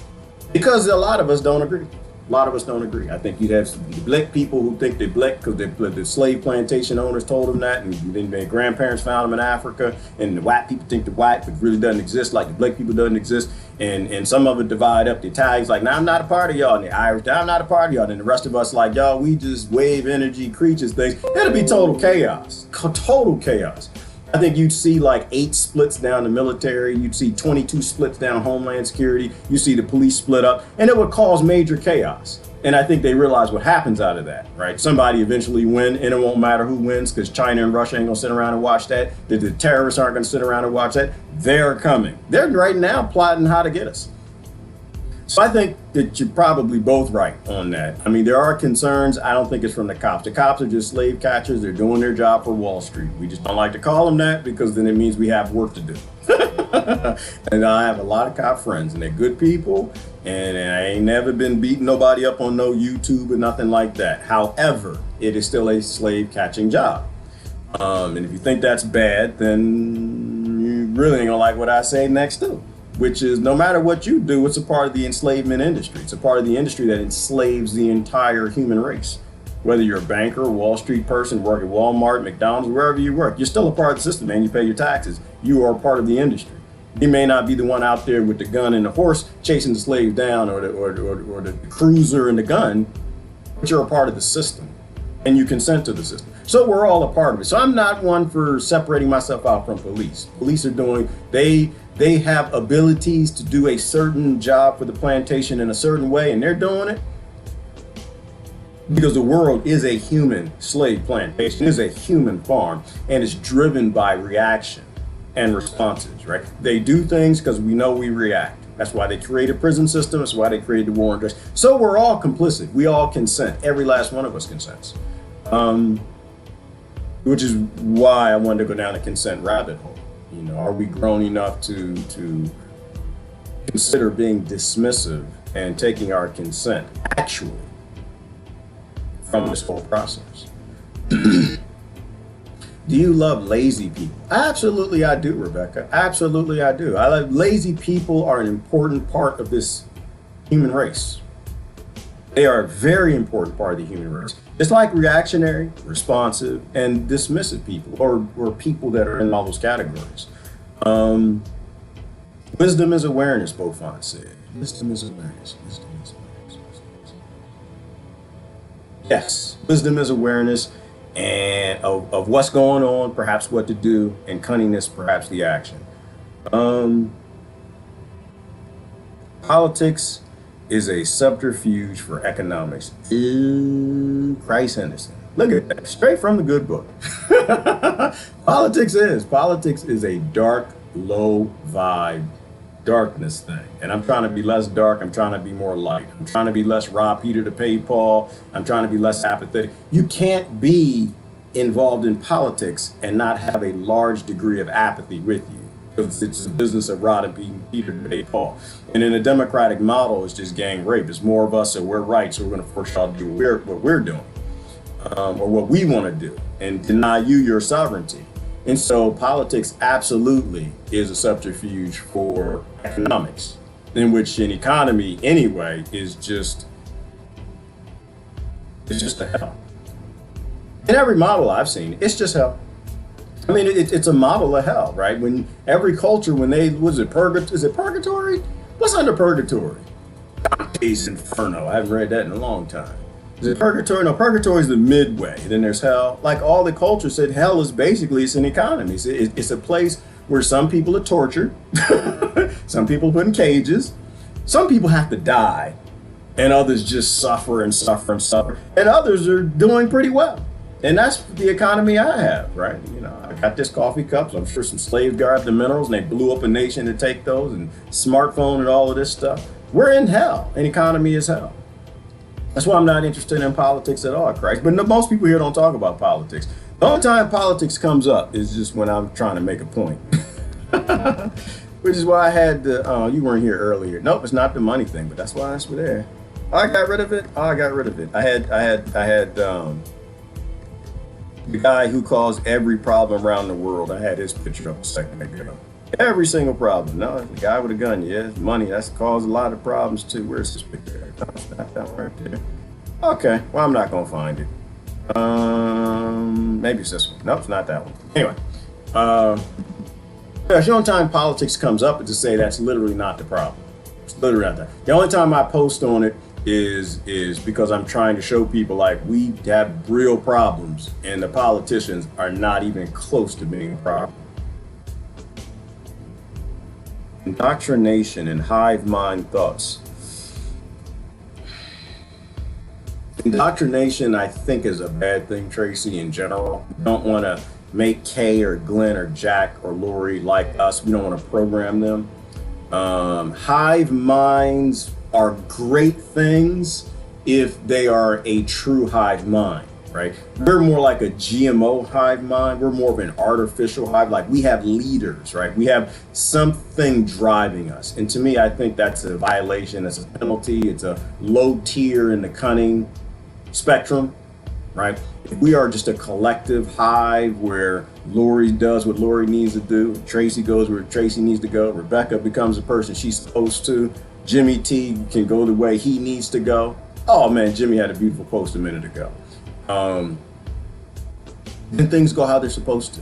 because a lot of us don't agree. A lot of us don't agree. I think you'd have some black people who think they're black because the slave plantation owners told them that, and then their grandparents found them in Africa, and the white people think they're white, but really doesn't exist, like the black people doesn't exist, and some of it divide up. The Italians like, nah, I'm not a part of y'all, and the Irish, nah, I'm not a part of y'all, and the rest of us like, y'all, we just wave energy creatures things. It'll be total chaos, total chaos. I think you'd see like 8 splits down the military. You'd see 22 splits down Homeland Security. You see the police split up, and it would cause major chaos. And I think they realize what happens out of that, right? Somebody eventually win, and it won't matter who wins because China and Russia ain't gonna sit around and watch that. The terrorists aren't gonna sit around and watch that. They're coming. They're right now plotting how to get us. So I think that you're probably both right on that. I mean, there are concerns. I don't think it's from the cops. The cops are just slave catchers. They're doing their job for Wall Street. We just don't like to call them that because then it means we have work to do. And I have a lot of cop friends, and they're good people, and I ain't never been beating nobody up on no YouTube or nothing like that. However, it is still a slave catching job. And if you think that's bad, then you really ain't gonna like what I say next too. Which is no matter what you do, it's a part of the enslavement industry. It's a part of the industry that enslaves the entire human race. Whether you're a banker, Wall Street person, work at Walmart, McDonald's, wherever you work, you're still a part of the system, man. You pay your taxes. You are a part of the industry. You may not be the one out there with the gun and the horse chasing the slave down or the cruiser and the gun, but you're a part of the system and you consent to the system. So we're all a part of it. So I'm not one for separating myself out from police. Police are doing, they have abilities to do a certain job for the plantation in a certain way, and they're doing it because the world is a human slave plantation, is a human farm, and it's driven by reaction and responses, right? They do things because we know we react. That's why they created a prison system. That's why they created the war on drugs. So we're all complicit. We all consent. Every last one of us consents. Which is why I wanted to go down the consent rabbit hole. You know, are we grown enough to consider being dismissive and taking our consent actually from this whole process? Do you love lazy people? Absolutely I do, Rebecca. Absolutely I do. I love lazy people are an important part of this human race. They are a very important part of the human race. Just like reactionary, responsive, and dismissive people, or people that are in all those categories. Wisdom is awareness, Beaufont said. Wisdom is awareness. Wisdom is awareness. Yes, wisdom is awareness and of what's going on, perhaps what to do, and cunningness, perhaps the action. Politics is a subterfuge for economics. Christ Henderson. Look at that, straight from the good book. Politics is a dark, low vibe, darkness thing. And I'm trying to be less dark. I'm trying to be more light. I'm trying to be less rob Peter to pay Paul. I'm trying to be less apathetic. You can't be involved in politics and not have a large degree of apathy with you. It's a business of robbing Peter to pay Paul. And in a democratic model, it's just gang rape. It's more of us, so we're right, so we're going to force y'all to do what we're doing, or what we want to do, and deny you your sovereignty. And so politics absolutely is a subterfuge for economics, in which an economy anyway is just a hell. In every model I've seen, it's just hell. I mean, it's a model of hell, right? When every culture, when they, is it purgatory? What's under purgatory? Dante's Inferno. I haven't read that in a long time. Is it purgatory? No, purgatory is the midway. Then there's hell. Like all the cultures said, hell is basically, it's an economy. It's a place where some people are tortured, some people put in cages, some people have to die, and others just suffer and suffer and suffer, and others are doing pretty well. And that's the economy I have, right? You know, I got this coffee cup, so I'm sure some slaves grabbed the minerals and they blew up a nation to take those, and smartphone and all of this stuff. We're in hell. An economy is hell. That's why I'm not interested in politics at all, Christ. But no, most people here don't talk about politics. The only time politics comes up is just when I'm trying to make a point. Which is why I had the, you weren't here earlier. Nope, it's not the money thing, but that's why it's there. Oh, I got rid of it. Oh, I got rid of it. I had the guy who caused every problem around the world. I had his picture up a second ago. Every single problem. No, the guy with a gun. Yeah, money. That's caused a lot of problems too. Where's his picture? No, it's not that one right there. Okay, well, I'm not gonna find it. Maybe it's this one. Nope, it's not that one. Anyway, yeah, the only time politics comes up is to say that's literally not the problem. It's literally not that. The only time I post on it is because I'm trying to show people like we have real problems and the politicians are not even close to being a problem. Indoctrination and hive mind thoughts. Indoctrination, I think, is a bad thing, Tracy, in general. We don't want to make Kay or Glenn or Jack or Lori like us. We don't want to program them. Hive minds are great things if they are a true hive mind, right? We're more like a GMO hive mind. We're more of an artificial hive. Like we have leaders, right? We have something driving us. And to me, I think that's a violation. It's a penalty. It's a low tier in the cunning spectrum, right? If we are just a collective hive where Lori does what Lori needs to do, Tracy goes where Tracy needs to go, Rebecca becomes the person she's supposed to, Jimmy T can go the way he needs to go. Oh man, Jimmy had a beautiful post a minute ago. Then things go how they're supposed to.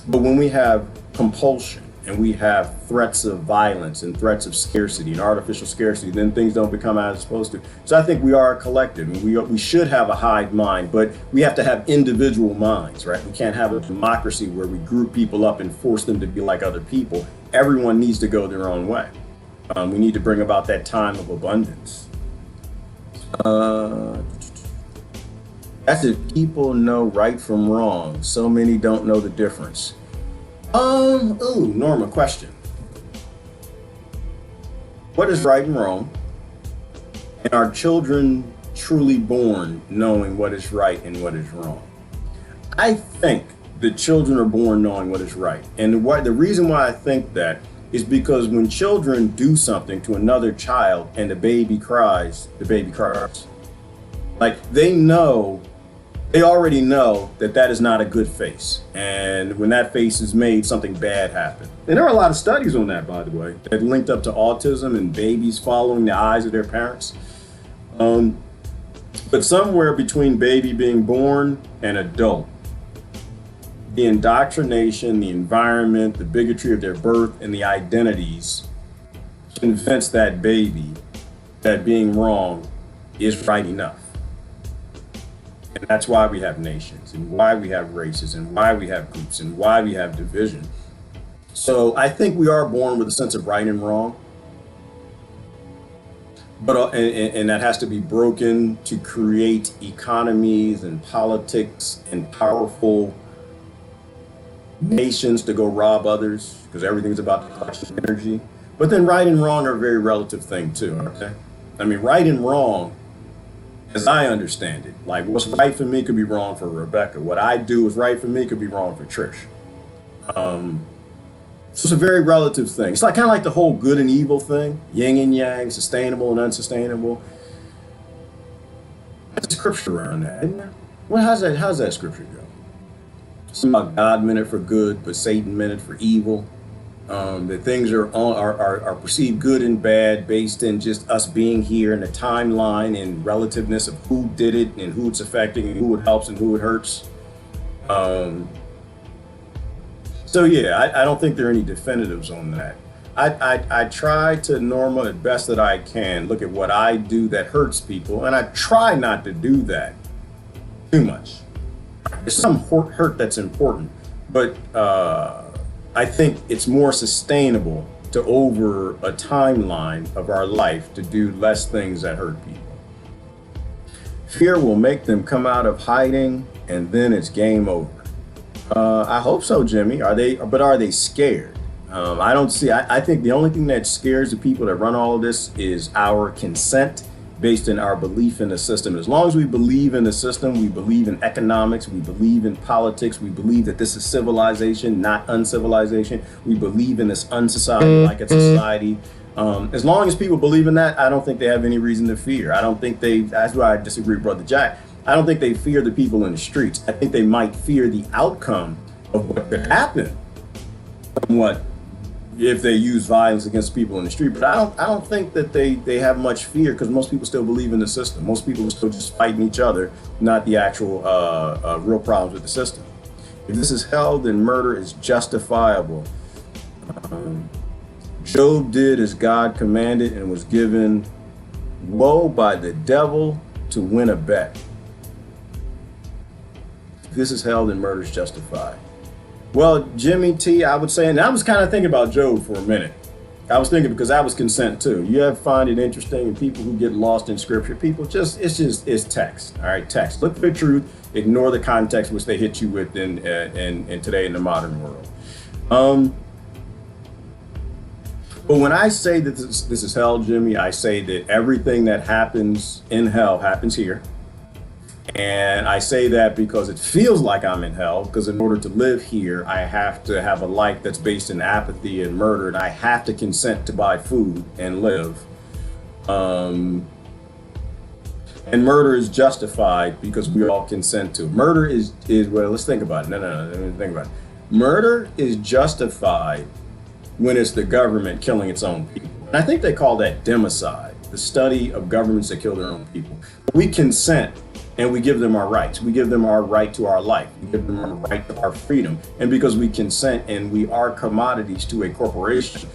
But when we have compulsion and we have threats of violence and threats of scarcity and artificial scarcity, then things don't become as supposed to. So I think we are a collective and we should have a hive mind, but we have to have individual minds, right? We can't have a democracy where we group people up and force them to be like other people. Everyone needs to go their own way. We need to bring about that time of abundance. That's if people know right from wrong. So many don't know the difference. Norma, question. What is right and wrong? And are children truly born knowing what is right and what is wrong? I think the children are born knowing what is right. And the reason why I think that is because when children do something to another child and the baby cries, the baby cries. Like they already know that that is not a good face. And when that face is made, something bad happened. And there are a lot of studies on that, by the way, that linked up to autism and babies following the eyes of their parents. But somewhere between baby being born and adult, the indoctrination, the environment, the bigotry of their birth, and the identities convince that baby that being wrong is right enough. And that's why we have nations and why we have races and why we have groups and why we have division. So I think we are born with a sense of right and wrong. But and that has to be broken to create economies and politics and powerful nations to go rob others, because everything's about the collection of energy. But then right and wrong are a very relative thing too, aren't they? I mean, right and wrong, as I understand it, like what's right for me could be wrong for Rebecca. What I do is right for me could be wrong for Trish. So it's a very relative thing. It's like kind of like the whole good and evil thing, yin and yang, sustainable and unsustainable. There's scripture around that, isn't there? Well, how's that scripture go? Something about God meant it for good, but Satan meant it for evil. That things are perceived good and bad based in just us being here in the timeline and relativeness of who did it and who it's affecting and who it helps and who it hurts. So yeah, I don't think there are any definitives on that. I try to, Norma, as best that I can, look at what I do that hurts people, and I try not to do that too much. There's some hurt that's important, but I think it's more sustainable to over a timeline of our life to do less things that hurt people. Fear will make them come out of hiding, and then it's game over. I hope so, Jimmy. Are they scared? I don't see. I think the only thing that scares the people that run all of this is our consent based in our belief in the system. As long as we believe in the system, we believe in economics, we believe in politics, we believe that this is civilization, not uncivilization. We believe in this unsociety like it's society. As long as people believe in that, I don't think they have any reason to fear. I don't think that's why I disagree with Brother Jack. I don't think they fear the people in the streets. I think they might fear the outcome of what could happen if they use violence against people in the street. But I don't think that they have much fear, because most people still believe in the system. Most people are still just fighting each other, not the actual real problems with the system. If this is hell, then murder is justifiable. Job did as God commanded and was given woe by the devil to win a bet. If this is hell, then murder is justified. Well, Jimmy T, I would say, and I was kind of thinking about Job for a minute. I was thinking, because that was consent too. You have find it interesting, and people who get lost in scripture, it's text. All right, text. Look for the truth, ignore the context which they hit you with in today in the modern world. But when I say that this is hell, Jimmy, I say that everything that happens in hell happens here. And I say that because it feels like I'm in hell, because in order to live here, I have to have a life that's based in apathy and murder, and I have to consent to buy food and live. And murder is justified because we all consent to. Murder is well, let's think about it. No, let me think about it. Murder is justified when it's the government killing its own people. And I think they call that democide, the study of governments that kill their own people. We consent, and we give them our rights. We give them our right to our life. We give them our right to our freedom. And because we consent and we are commodities to a corporation,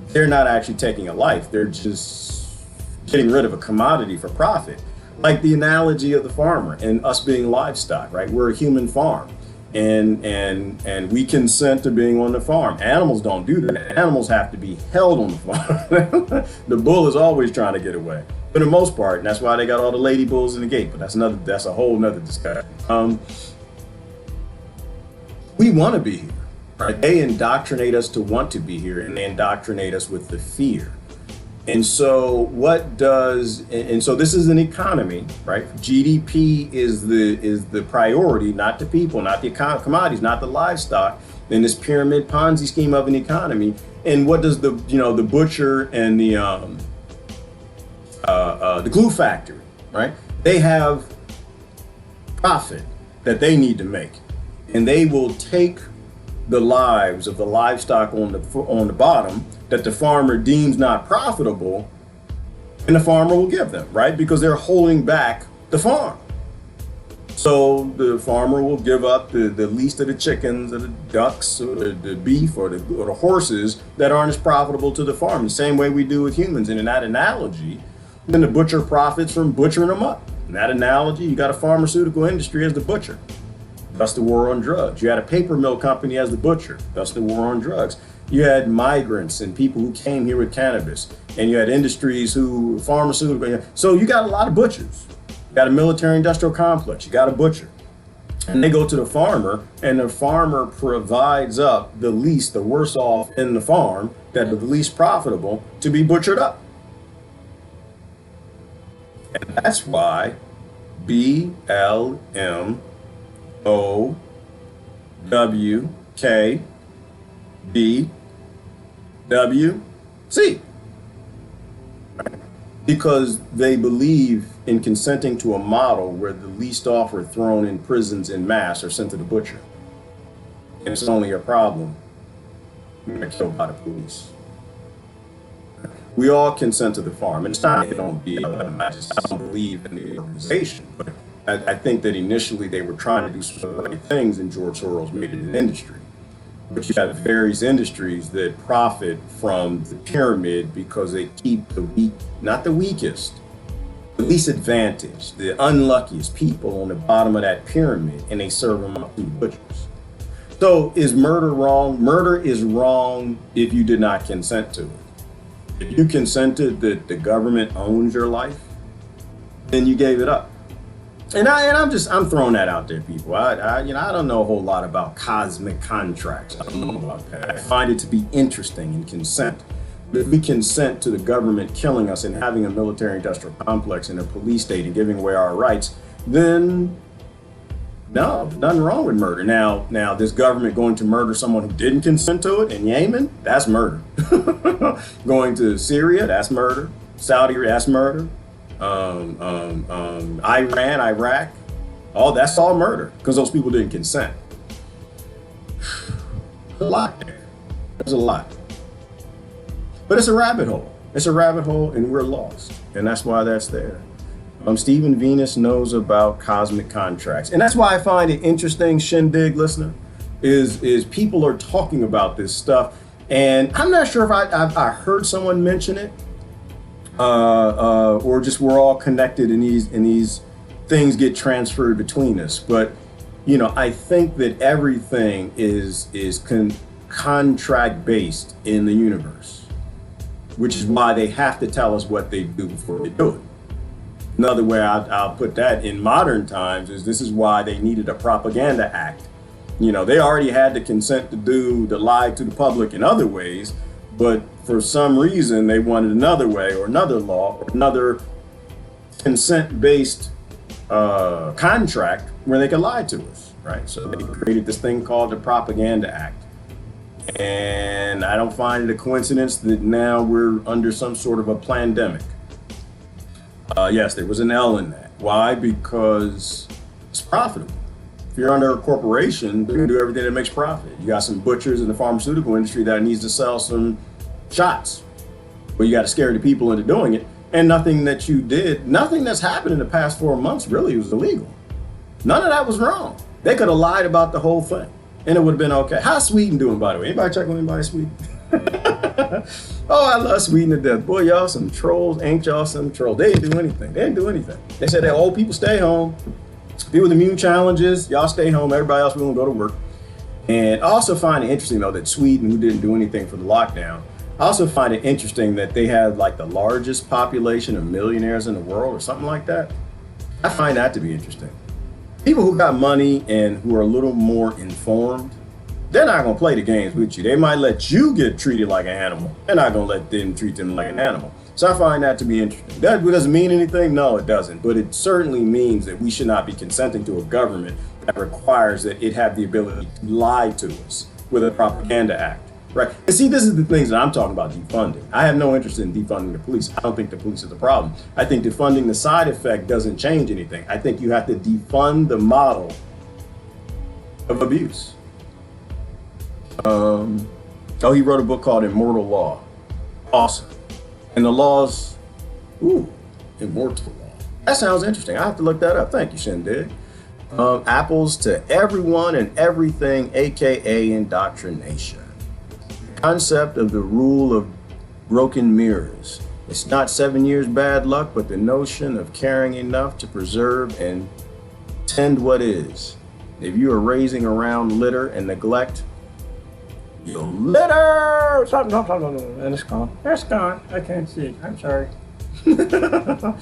they're not actually taking a life. They're just getting rid of a commodity for profit. Like the analogy of the farmer and us being livestock, right? We're a human farm. And we consent to being on the farm. Animals don't do that. Animals have to be held on the farm. The bull is always trying to get away, for the most part, and that's why they got all the lady bulls in the gate. But that's a whole nother discussion. We want to be here, right? They indoctrinate us to want to be here, and they indoctrinate us with the fear. And so so this is an economy, right? GDP is the priority, not the people, not the commodities, not the livestock, in this pyramid Ponzi scheme of an economy. And what does the butcher and the glue factory, right? They have profit that they need to make, and they will take the lives of the livestock on the bottom that the farmer deems not profitable, and the farmer will give them, right? Because they're holding back the farm. So the farmer will give up the least of the chickens or the ducks or the beef or the horses that aren't as profitable to the farm, the same way we do with humans. And in that analogy, then the butcher profits from butchering them up. In that analogy, you got a pharmaceutical industry as the butcher. Thus the war on drugs. You had a paper mill company as the butcher. Thus the war on drugs. You had migrants and people who came here with cannabis, and you had industries pharmaceutical. So you got a lot of butchers. You got a military industrial complex. You got a butcher. And they go to the farmer, and the farmer provides up the worst off in the farm, that are the least profitable, to be butchered up. And that's why BLMOWKBWC. Because they believe in consenting to a model where the least off are thrown in prisons in mass or sent to the butcher. And it's only a problem when they're killed by the police. We all consent to the farm. And it's not that I don't believe in the organization, but I think that initially they were trying to do some right things, and George Soros made it an industry. But you have various industries that profit from the pyramid because they keep the weak, not the weakest, the least advantaged, the unluckiest people on the bottom of that pyramid, and they serve them up to the butchers. So is murder wrong? Murder is wrong if you did not consent to it. If you consented that the government owns your life, then you gave it up. And I'm throwing that out there, people. I don't know a whole lot about cosmic contracts. I don't know about that. I find it to be interesting in consent. If we consent to the government killing us and having a military industrial complex and a police state and giving away our rights, then no, nothing wrong with murder. Now, this government going to murder someone who didn't consent to it in Yemen, that's murder. Going to Syria, that's murder. Saudi, that's murder. Iran, Iraq, that's all murder because those people didn't consent. A lot there. There's a lot. But it's a rabbit hole. It's a rabbit hole and we're lost. And that's why that's there. Stephen Venus knows about cosmic contracts. And that's why I find it interesting, Shindig listener, is people are talking about this stuff. And I'm not sure if I heard someone mention it or just we're all connected and these things get transferred between us. But, I think that everything is contract based in the universe, which is why they have to tell us what they do before they do it. Another way I'll put that in modern times is this is why they needed a propaganda act. They already had the consent to lie to the public in other ways, but for some reason they wanted another way or another law or another consent-based contract where they could lie to us, right? So they created this thing called the Propaganda Act. And I don't find it a coincidence that now we're under some sort of a pandemic. Yes, there was an L in that. Why? Because it's profitable. If you're under a corporation, they're going to do everything that makes profit. You got some butchers in the pharmaceutical industry that needs to sell some shots. Well, you got to scare the people into doing it. And nothing that you did, nothing that's happened in the past 4 months really was illegal. None of that was wrong. They could have lied about the whole thing and it would have been okay. How's Sweden doing, by the way? Anybody check on anybody in Sweden? Oh, I love Sweden to death. Boy, y'all some trolls. Ain't y'all some trolls? They didn't do anything. They didn't do anything. They said that old people stay home. People with immune challenges, y'all stay home. Everybody else, we won't go to work. And I also find it interesting, though, that Sweden, who didn't do anything for the lockdown, I also find it interesting that they have like the largest population of millionaires in the world or something like that. I find that to be interesting. People who got money and who are a little more informed, they're not going to play the games with you. They might let you get treated like an animal. They're not going to let them treat them like an animal. So I find that to be interesting. That doesn't mean anything? No, it doesn't. But it certainly means that we should not be consenting to a government that requires that it have the ability to lie to us with a propaganda act. Right. And see, this is the things that I'm talking about defunding. I have no interest in defunding the police. I don't think the police is the problem. I think defunding the side effect doesn't change anything. I think you have to defund the model of abuse. He wrote a book called Immortal Law. Awesome. And the laws, immortal law. That sounds interesting. I have to look that up. Thank you, Shindig. Apples to everyone and everything, aka indoctrination. Concept of the rule of broken mirrors. It's not 7 years bad luck, but the notion of caring enough to preserve and tend what is. If you are raising around litter and neglect, you'll litter! No, and it's gone. It's gone. I can't see. I'm sorry. All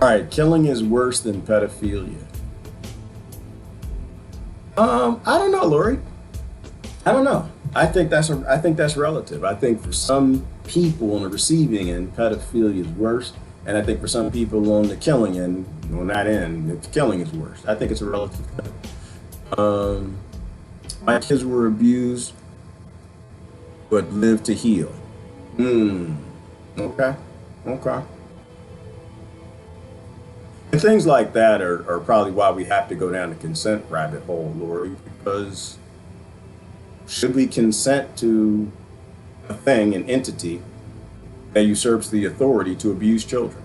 right, killing is worse than pedophilia. I don't know, Lori. I don't know. I think that's relative. I think for some people on the receiving end, pedophilia is worse, and I think for some people on the killing end, on that end, the killing is worse. I think it's a relative thing. My kids were abused, but lived to heal. Okay. And things like that are probably why we have to go down the consent rabbit hole, Lori, because should we consent to a thing, an entity, that usurps the authority to abuse children?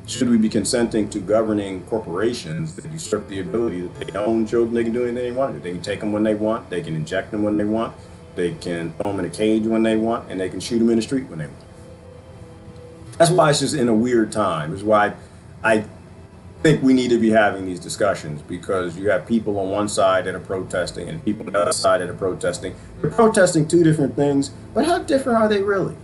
Should we be consenting to governing corporations that usurp the ability that they own children? They can do anything they want to do. They can take them when they want. They can inject them when they want. They can throw them in a cage when they want, and they can shoot them in the street when they want. That's why it's just in a weird time. It's why I think we need to be having these discussions, because you have people on one side that are protesting and people on the other side that are protesting. They're protesting two different things, but how different are they really?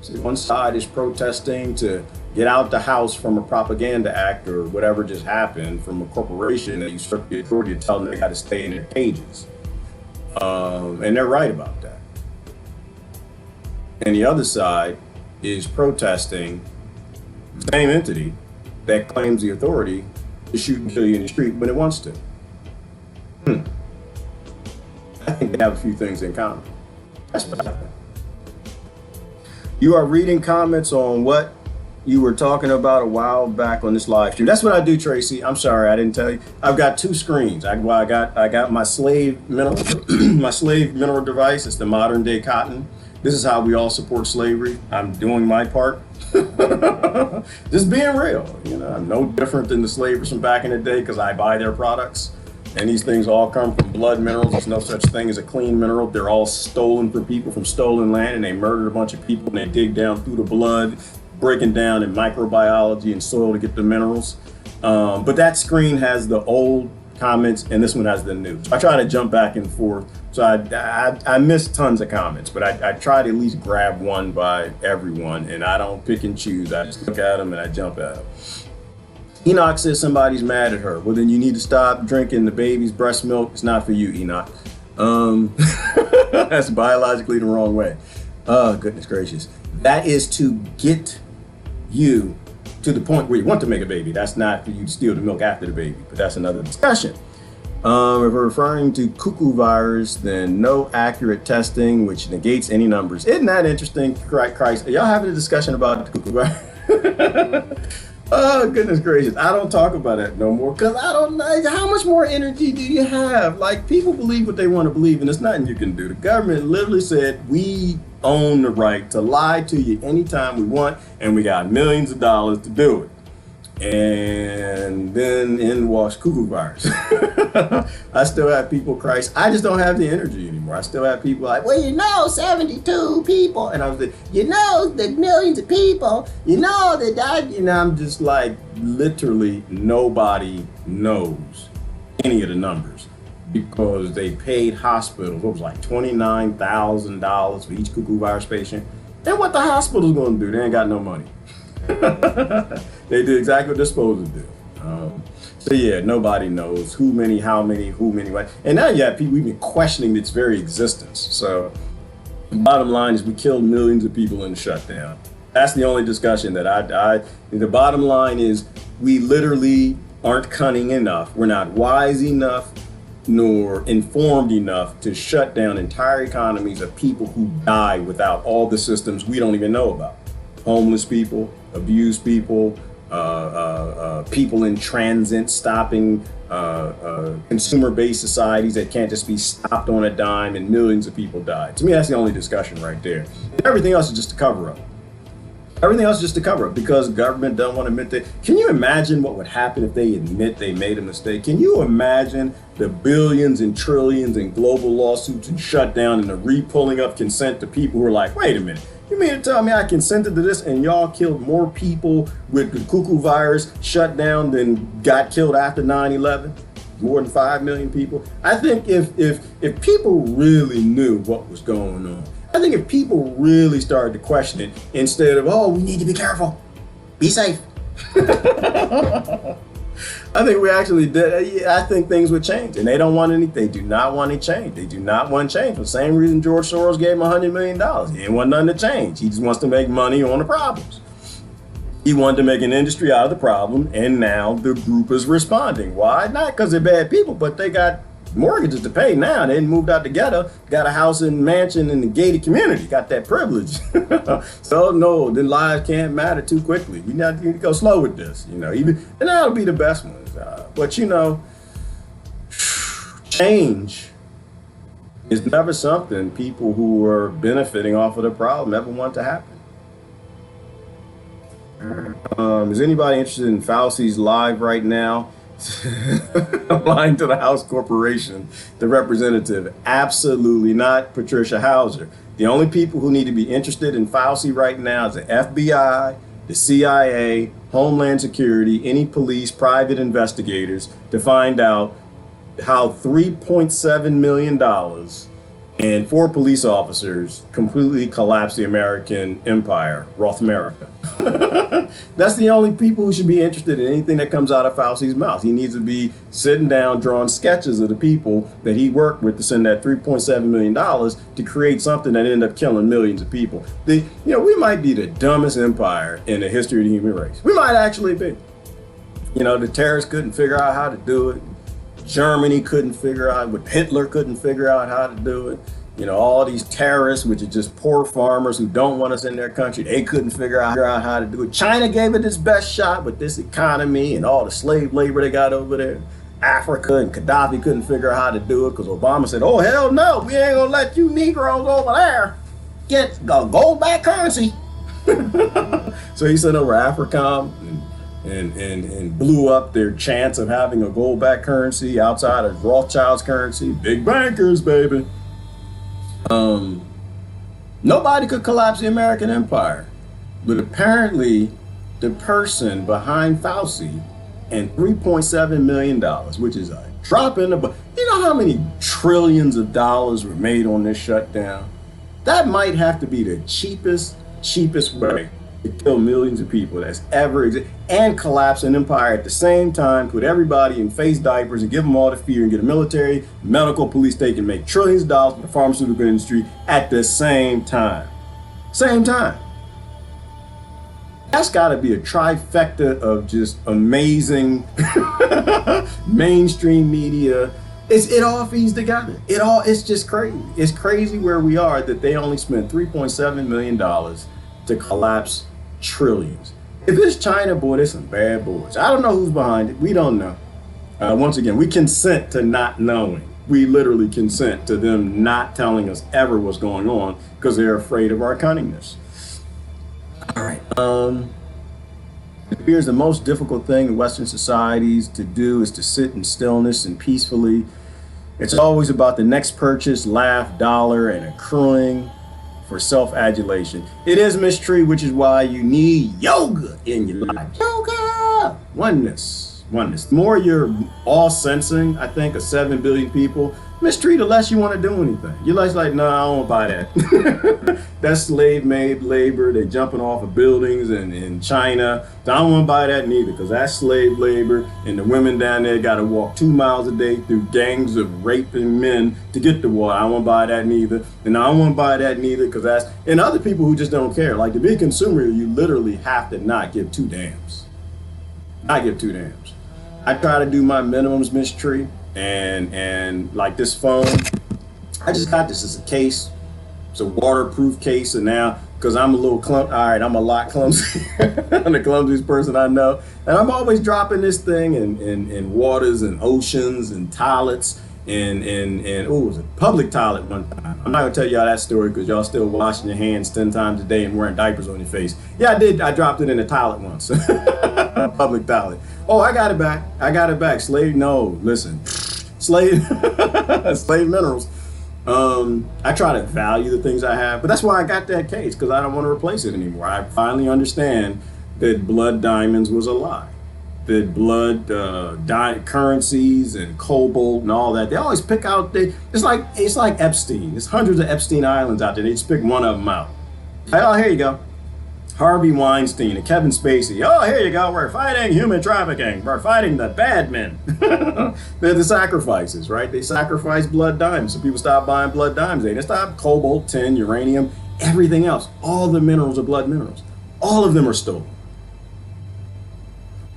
So one side is protesting to get out the house from a propaganda act or whatever just happened from a corporation that usurped the authority to tell them they got to stay in their cages. And they're right about that. and the other side is protesting the same entity that claims the authority to shoot and kill you in the street when it wants to. I think they have a few things in common. That's what I think. You are reading comments on what you were talking about a while back on this live stream. That's what I do, Tracy. I'm sorry, I didn't tell you. I've got two screens. I got my slave mineral my slave mineral device. It's the modern day cotton. This is how we all support slavery. I'm doing my part. Just being real. You know, I'm no different than the slavers from back in the day because I buy their products. And these things all come from blood minerals. There's no such thing as a clean mineral. They're all stolen from people from stolen land, and they murdered a bunch of people, and they dig down through the blood, breaking down in microbiology and soil to get the minerals. But that screen has the old comments, and this one has the new. So I try to jump back and forth. So I missed tons of comments, but I try to at least grab one by everyone, and I don't pick and choose. I just look at them and I jump at them. Enoch says somebody's mad at her. Well, then you need to stop drinking the baby's breast milk. It's not for you, Enoch. That's biologically the wrong way. Oh, goodness gracious. That is to get you to the point where you want to make a baby. That's not for you to steal the milk after the baby, but that's another discussion. If we're referring to cuckoo virus, then no accurate testing, which negates any numbers. Isn't that interesting? Christ, are y'all having a discussion about the cuckoo virus? Oh, goodness gracious. I don't talk about that no more because I don't know. How much more energy do you have? Like, people believe what they want to believe, and there's nothing you can do. The government literally said, we own the right to lie to you anytime we want, and we got millions of dollars to do it. And then in walks cuckoo virus. I still have people, Christ, I just don't have the energy anymore. I still have people like, well, you know, 72 people. And I was like, you know, the millions of people, you know, that died. You know, I'm just like, literally nobody knows any of the numbers because they paid hospitals, what was like $29,000 for each cuckoo virus patient. And what the hospital's gonna do? They ain't got no money. They do exactly what they're supposed to do. So yeah, nobody knows who many, how many, who many, what. And now you have people even questioning its very existence. So the bottom line is we killed millions of people in the shutdown. That's the only discussion that the bottom line is we literally aren't cunning enough. We're not wise enough nor informed enough to shut down entire economies of people who die without all the systems we don't even know about. Homeless people, abused people, people in transit stopping consumer-based societies that can't just be stopped on a dime and millions of people died. To me, that's the only discussion right there. Everything else is just a cover-up. Everything else is just a cover-up because government doesn't want to admit that. Can you imagine what would happen if they admit they made a mistake? Can you imagine the billions and trillions in global lawsuits and shutdown and the re-pulling of consent to people who are like, wait a minute, you mean to tell me I consented to this and y'all killed more people with the cuckoo virus shut down than got killed after 9/11? More than 5 million people. I think if people really knew what was going on, I think if people really started to question it instead of, oh, we need to be careful, be safe. I think we actually did. I think things would change, and they don't want any. They do not want any change. They do not want change. For the same reason George Soros gave him $100 million. He didn't want nothing to change. He just wants to make money on the problems. He wanted to make an industry out of the problem, and now the group is responding. Why? Not because they're bad people, but they got mortgages to pay now. They moved out together, got a house and mansion in the gated community, got that privilege. So no, the lives can't matter too quickly. We need to go slow with this, you know. Even and that'll be the best ones. But you know, change is never something people who are benefiting off of the problem ever want to happen. Is anybody interested in Fauci's live right now? Lying to the House Corporation, the representative. Absolutely not Patricia Hauser. The only people who need to be interested in Fauci right now is the FBI, the CIA, Homeland Security, any police, private investigators to find out how $3.7 million and 4 police officers completely collapsed the American empire, Roth America. That's the only people who should be interested in anything that comes out of Fauci's mouth. He needs to be sitting down, drawing sketches of the people that he worked with to send that $3.7 million to create something that ended up killing millions of people. We might be the dumbest empire in the history of the human race. We might actually be. The terrorists couldn't figure out how to do it. Germany couldn't figure out, Hitler couldn't figure out how to do it. All these terrorists, which are just poor farmers who don't want us in their country, they couldn't figure out how to do it. China gave it its best shot with this economy and all the slave labor they got over there. Africa and Gaddafi couldn't figure out how to do it because Obama said, oh, hell no, we ain't gonna let you Negroes over there get a gold-backed currency. So he sent over AFRICOM and blew up their chance of having a gold-backed currency outside of Rothschild's currency. Big bankers, baby. Nobody could collapse the American empire, but apparently the person behind Fauci and $3.7 million, which is a drop in the bucket. You know how many trillions of dollars were made on this shutdown? That might have to be the cheapest way to kill millions of people that's ever existed, and collapse an empire at the same time, put everybody in face diapers and give them all the fear and get a military, medical, police state and make trillions of dollars with the pharmaceutical industry at the same time. Same time. That's got to be a trifecta of just amazing mainstream media. It all feeds together. It's just crazy. It's crazy where we are that they only spent $3.7 million to collapse trillions. If it's China, boy, there's some bad boys. I don't know who's behind it. We don't know. Once again, we consent to not knowing. We literally consent to them not telling us ever what's going on because they're afraid of our cunningness. All right. It appears the most difficult thing in Western societies to do is to sit in stillness and peacefully. It's always about the next purchase, laugh, dollar, and accruing for self-adulation. It is mystery, which is why you need yoga in your life. Yoga! Oneness. The more you're all sensing, I think, of 7 billion people, mystery, the less you want to do anything. You're less like, no, I don't buy that. That's slave-made labor. They're jumping off of buildings in China. So I don't want to buy that neither, because that's slave labor, and the women down there got to walk 2 miles a day through gangs of raping men to get the water. I don't want to buy that neither. And I don't want to buy that neither, because that's, and other people who just don't care. Like, to be a consumer, you literally have to not give 2 damns. Not give 2 damns. I try to do my minimums, Miss Tree, and like this phone, I just got this as a case. It's a waterproof case, and now, because I'm a little I'm a lot clumsy. I'm the clumsiest person I know. And I'm always dropping this thing in waters and oceans and toilets and it was a public toilet one time. I'm not gonna tell y'all that story because y'all still washing your hands 10 times a day and wearing diapers on your face. Yeah, I did. I dropped it in a toilet once. Public toilet. Oh, I got it back. Slave, no, listen. Slave minerals. I try to value the things I have, but that's why I got that case, because I don't want to replace it anymore. I finally understand that blood diamonds was a lie. That blood currencies and cobalt and all that, they always pick out, it's like Epstein. There's hundreds of Epstein Islands out there. They just pick one of them out. Oh, here you go. Harvey Weinstein and Kevin Spacey. Oh, here you go. We're fighting human trafficking. We're fighting the bad men. They're the sacrifices, right? They sacrifice blood diamonds. So people stop buying blood diamonds. They just stop cobalt, tin, uranium, everything else. All the minerals are blood minerals. All of them are stolen.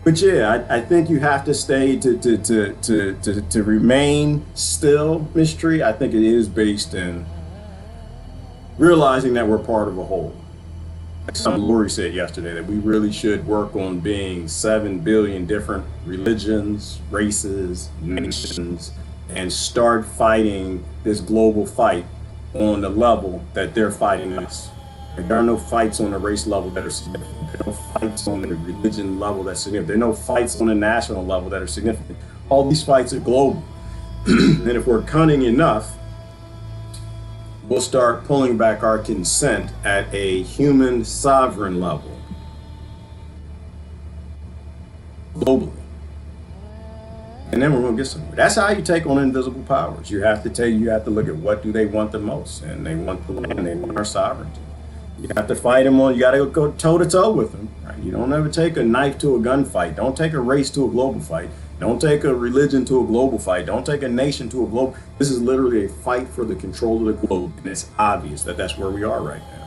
But yeah, I think you have to stay to remain still, Miss Tree. I think it is based in realizing that we're part of a whole. Some Lori said yesterday that we really should work on being 7 billion different religions, races, nations, and start fighting this global fight on the level that they're fighting us. There are no fights on the race level that are significant. There are no fights on the religion level that's significant. There are no fights on the national level that are significant. All these fights are global. And if we're cunning enough, we'll start pulling back our consent at a human sovereign level globally. and then we're gonna get somewhere. That's how you take on invisible powers. You have to look at what do they want the most, and they want the land, they want our sovereignty. You have to fight them on. You got to go toe to toe with them. Right? You don't ever take a knife to a gunfight. Don't take a race to a global fight. Don't take a religion to a global fight. Don't take a nation to a global. This is literally a fight for the control of the globe, and it's obvious that that's where we are right now.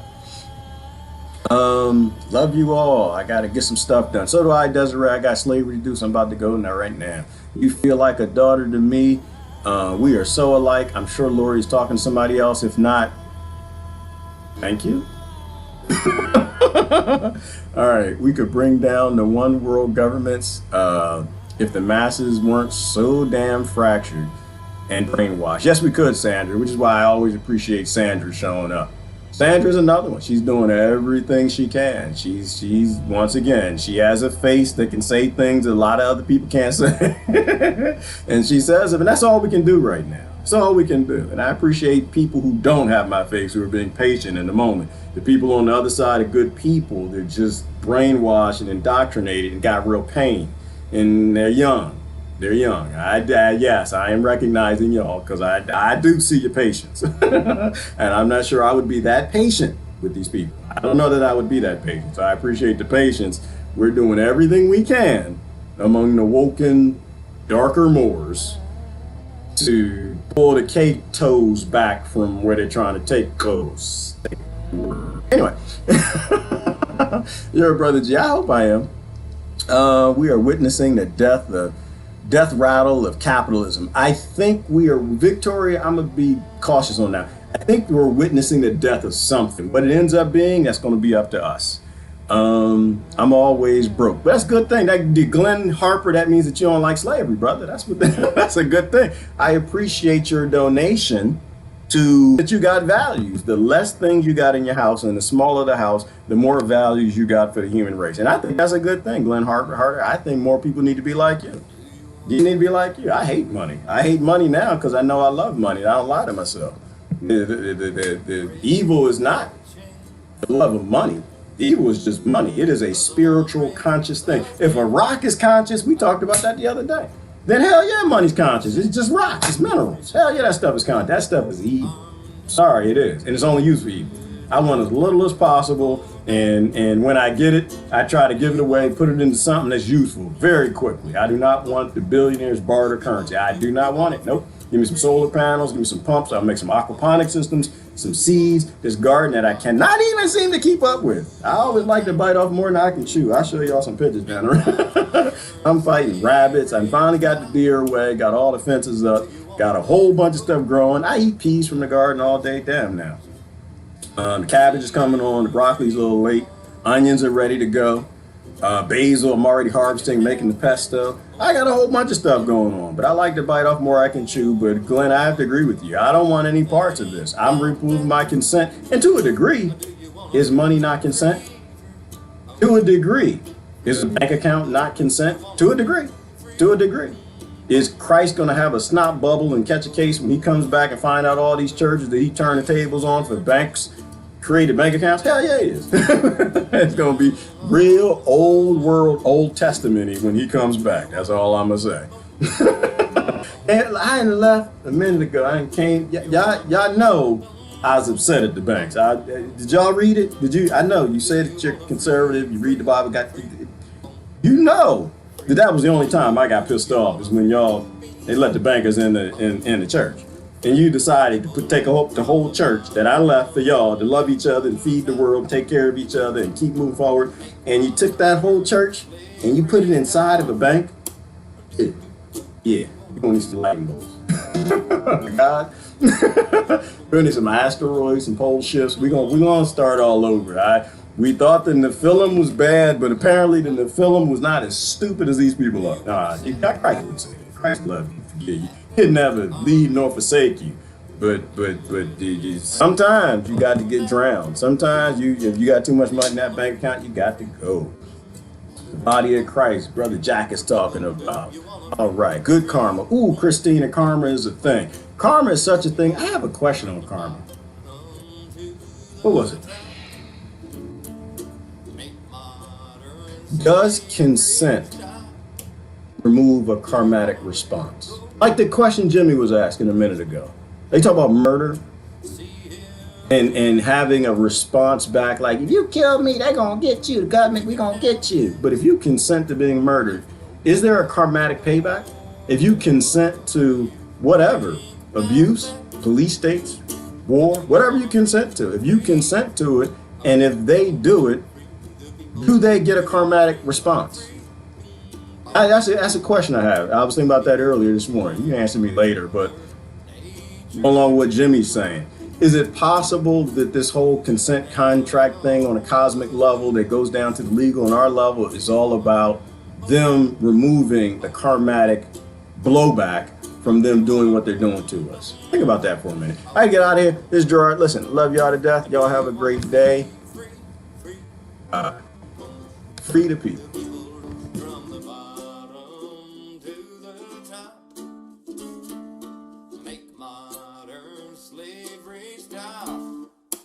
Love you all. I got to get some stuff done. So do I, Desiree. I got slavery to do, so I'm about to go now right now. You feel like a daughter to me. We are so alike. I'm sure Lori's talking to somebody else. If not, thank you. All right, we could bring down the one world governments if the masses weren't so damn fractured and brainwashed. Yes, we could, Sandra, which is why I always appreciate Sandra showing up. Sandra's another one. She's doing everything she can. She's once again, she has a face that can say things that a lot of other people can't say. And she says it, and that's all we can do right now. That's all we can do. And I appreciate people who don't have my face, who are being patient in the moment. The people on the other side are good people. They're just brainwashed and indoctrinated and got real pain. And they're young. They're young. Yes, I am recognizing y'all because I do see your patience. And I'm not sure I would be that patient with these people. I don't know that I would be that patient. So I appreciate the patience. We're doing everything we can among the woken, darker Moors to pull the cake toes back from where they're trying to take clothes. Anyway, you're a brother G. I hope I am. We are witnessing the death rattle of capitalism. I think we are, Victoria, I'm going to be cautious on that. I think we're witnessing the death of something. What it ends up being, that's going to be up to us. I'm always broke. But that's a good thing. That Glenn Harper, that means that you don't like slavery, brother. That's a good thing. I appreciate your donation to that you got values. The less things you got in your house and the smaller the house, the more values you got for the human race. And I think that's a good thing, Glenn Harper. I think more people need to be like you. You need to be like you. I hate money. I hate money now because I know I love money. I don't lie to myself. The evil is not the love of money. Evil is just money. It is a spiritual, conscious thing. If a rock is conscious, we talked about that the other day, then hell yeah, money's conscious. It's just rocks. It's minerals. Hell yeah, that stuff is conscious. That stuff is evil. Sorry, it is. And it's only used for evil. I want as little as possible. And when I get it, I try to give it away, put it into something that's useful very quickly. I do not want the billionaires' barter currency. I do not want it. Nope. Give me some solar panels, give me some pumps. I'll make some aquaponic systems, some seeds, this garden that I cannot even seem to keep up with. I always like to bite off more than I can chew. I'll show y'all some pictures down there. I'm fighting rabbits. I finally got the deer away, got all the fences up, got a whole bunch of stuff growing. I eat peas from the garden all day. Damn now. The cabbage is coming on. The broccoli's a little late. Onions are ready to go. Basil, I'm already harvesting, making the pesto. I got a whole bunch of stuff going on, but I like to bite off more I can chew. But Glenn, I have to agree with you. I don't want any parts of this. I'm removing my consent. And to a degree, is money not consent? To a degree. Is a bank account not consent? To a degree. To a degree. Is Christ going to have a snot bubble and catch a case when he comes back and find out all these churches that he turned the tables on for banks, created bank accounts? Hell yeah, it is. It's going to be real old world, Old Testament-y when he comes back. That's all I'm going to say. And I left a minute ago. I came. Y'all know I was upset at the banks. Did y'all read it? Did you? I know you said that you're conservative. You read the Bible. You know that was the only time I got pissed off is when they let the bankers in the church. And you decided to take the whole church that I left for y'all to love each other and feed the world, take care of each other and keep moving forward. And you took that whole church and you put it inside of a bank. Yeah, you're gonna need some lightning bolts. God, we're gonna need some asteroids, some pole shifts. We're gonna start all over. We thought the Nephilim was bad, but apparently the Nephilim was not as stupid as these people are. Christ would say it. Christ loved you, forgive you. He'd never leave nor forsake you. But sometimes you got to get drowned. Sometimes if you got too much money in that bank account, you got to go. The body of Christ, Brother Jack is talking about. All right, good karma. Ooh, Christina, karma is a thing. Karma is such a thing. I have a question on karma. What was it? Does consent remove a karmatic response? Like the question Jimmy was asking a minute ago. They talk about murder and having a response back like, if you kill me, they're going to get you. The government, we going to get you. But if you consent to being murdered, is there a karmatic payback? If you consent to whatever, abuse, police states, war, whatever you consent to, if you consent to it, and if they do it, do they get a karmatic response? That's a question I have. I was thinking about that earlier this morning. You can answer me later, but along with what Jimmy's saying, is it possible that this whole consent contract thing on a cosmic level that goes down to the legal and our level is all about them removing the karmatic blowback from them doing what they're doing to us? Think about that for a minute. I get out of here. This is Gerard. Listen, love y'all to death. Y'all have a great day. Free the people.